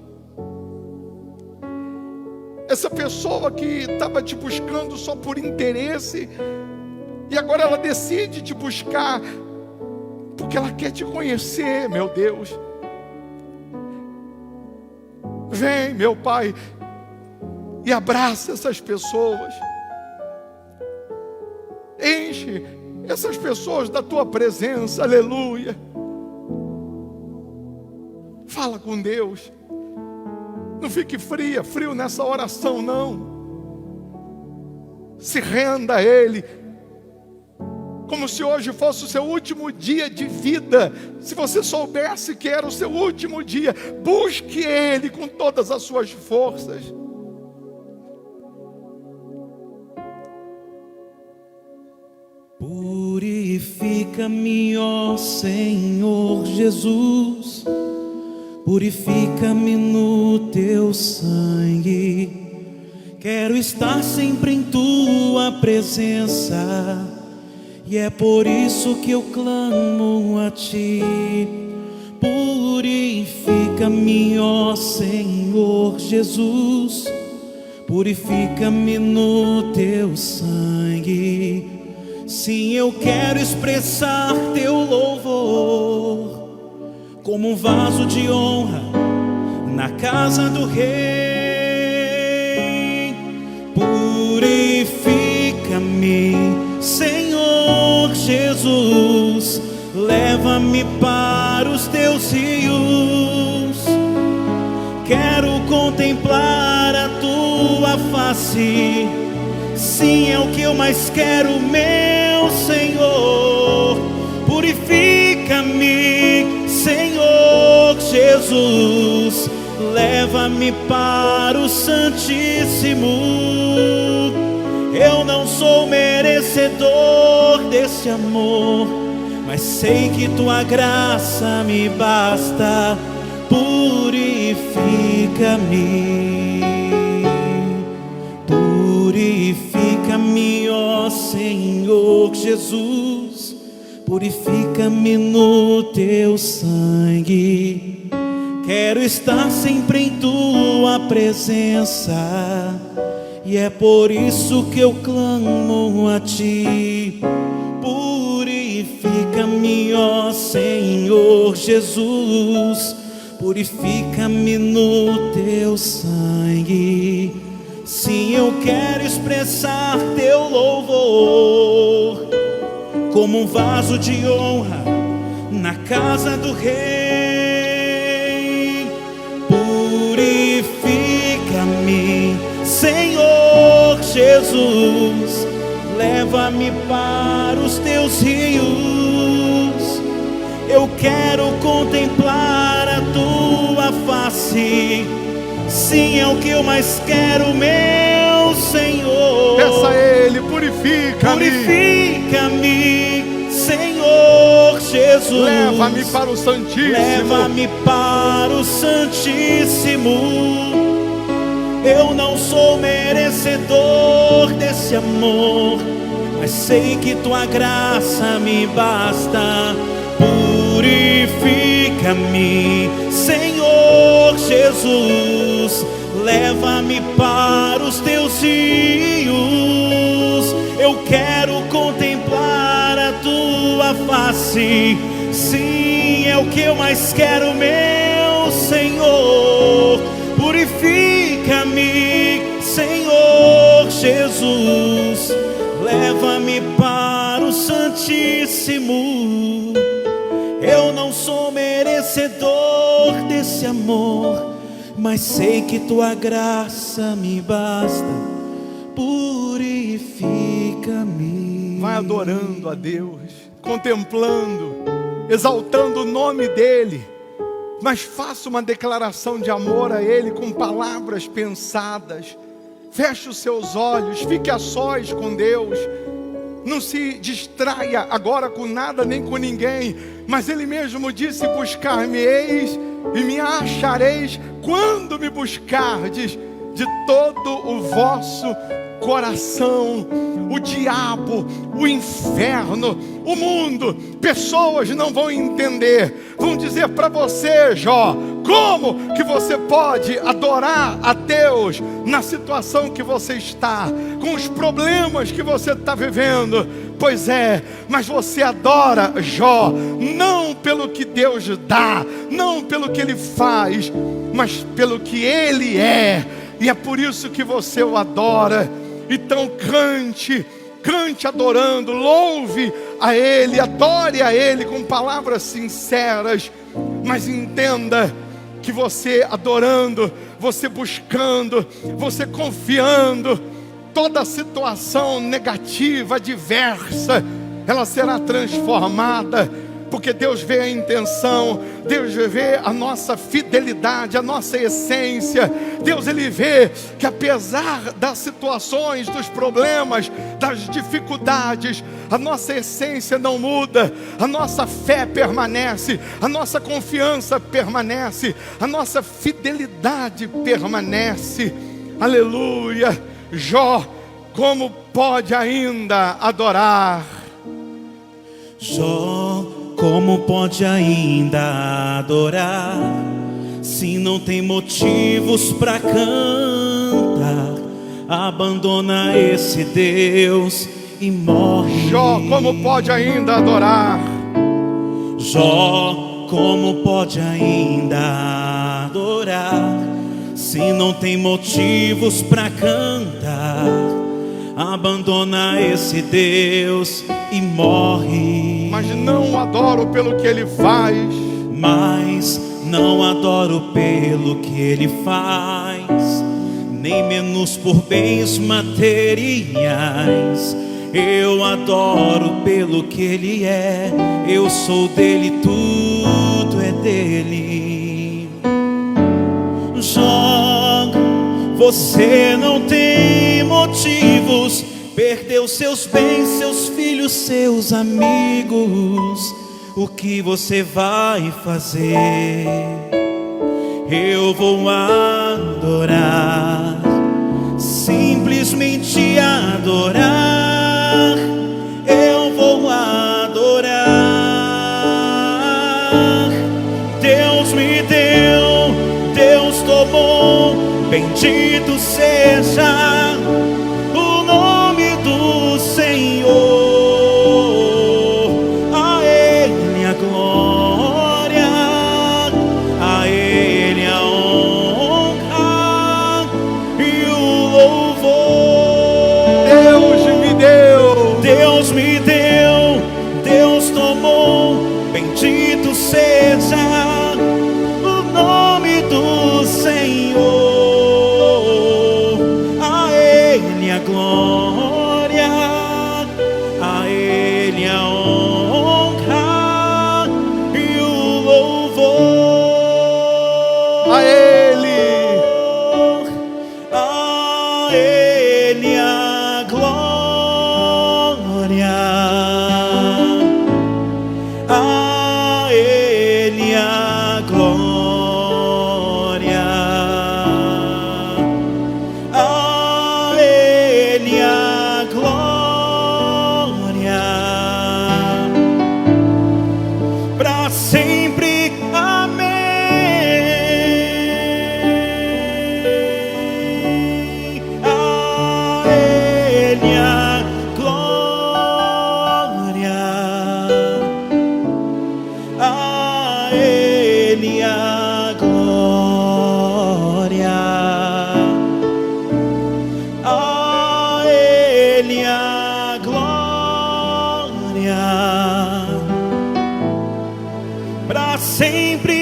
Essa pessoa que estava te buscando só por interesse, e agora ela decide te buscar porque ela quer te conhecer, meu Deus. Vem, meu Pai, e abraça essas pessoas. Enche essas pessoas da tua presença, aleluia. Fala com Deus. Não fique frio nessa oração, não. Se renda a Ele, como se hoje fosse o seu último dia de vida. Se você soubesse que era o seu último dia, busque Ele com todas as suas forças. Purifica-me, ó Senhor Jesus, purifica-me no teu sangue. Quero estar sempre em tua presença, e é por isso que eu clamo a ti. Purifica-me, ó Senhor Jesus, purifica-me no teu sangue. Sim, eu quero expressar teu louvor como um vaso de honra na casa do Rei. Purifica-me, Senhor Jesus, leva-me para os teus rios. Quero contemplar a tua face, sim, é o que eu mais quero, meu Senhor. Purifica-me, Senhor Jesus, leva-me para o Santíssimo. Eu não sou merecedor desse amor, mas sei que tua graça me basta. Purifica-me, purifica-me, ó Senhor Jesus, purifica-me no teu sangue. Quero estar sempre em tua presença, e é por isso que eu clamo a ti. Purifica-me, ó Senhor Jesus, purifica-me no teu sangue. Sim, eu quero expressar teu louvor como um vaso de honra na casa do Rei. Purifica-me, Senhor Jesus, leva-me para os teus rios. Eu quero contemplar a tua face, sim, é o que eu mais quero, meu Senhor. Peça a Ele, purifica-me. Purifica-me, Senhor Jesus. Leva-me para o Santíssimo. Leva-me para o Santíssimo. Eu não sou merecedor desse amor, mas sei que tua graça me basta. Purifica-me, Senhor Jesus, leva-me para os teus rios. Eu quero contemplar a tua face, sim, é o que eu mais quero, meu Senhor. Purifica-me, Senhor Jesus, leva-me para o Santíssimo. Eu não sou merecedor desse amor, mas sei que tua graça me basta. purifica-me. Vai adorando a Deus, contemplando, exaltando o nome dEle. Mas faça uma declaração de amor a Ele com palavras pensadas. Feche os seus olhos, fique a sós com Deus. Não se distraia agora com nada nem com ninguém. Mas Ele mesmo disse: buscar-me-eis e me achareis quando me buscardes de todo o vosso coração. O diabo, o inferno, o mundo, pessoas não vão entender. Vão dizer para você: Jó, como que você pode adorar a Deus na situação que você está, com os problemas que você está vivendo? Pois é, mas você adora Jó, não pelo que Deus dá, não pelo que Ele faz, mas pelo que Ele é. E é por isso que você o adora. Então cante adorando, louve a Ele, adore a Ele com palavras sinceras. Mas entenda que você adorando, você buscando, você confiando, toda situação negativa, adversa, ela será transformada. Porque Deus vê a intenção, Deus vê a nossa fidelidade, a nossa essência. Deus, Ele vê que apesar das situações, dos problemas, das dificuldades, a nossa essência não muda, a nossa fé permanece, a nossa confiança permanece, a nossa fidelidade permanece. Aleluia! Jó, como pode ainda adorar? Jó, como pode ainda adorar, se não tem motivos para cantar? Abandona esse Deus e morre. Jó, como pode ainda adorar? Jó, como pode ainda adorar, se não tem motivos para cantar? Abandona esse Deus e morre. Mas não adoro pelo que Ele faz. Mas não adoro pelo que Ele faz, nem menos por bens materiais. Eu adoro pelo que Ele é. Eu sou dele, tudo é dele. Jó, você não tem motivos. Perdeu seus bens, seus filhos, seus amigos. O que você vai fazer? Eu vou adorar, simplesmente adorar. Eu vou adorar. Deus me deu, Deus tomou. Bendito seja o nome do Senhor. A Ele a glória, a Ele a honra e o louvor. Deus me deu, Deus me deu, Deus tomou. Bendito seja o nome do Senhor. A Ele a glória, a Ele a honra e o louvor. a Ele. A Ele a glória, a Ele a glória, a Ele a glória, para sempre. Amém. A Ele a glória, a Ele a glória, a Ele a glória, para sempre.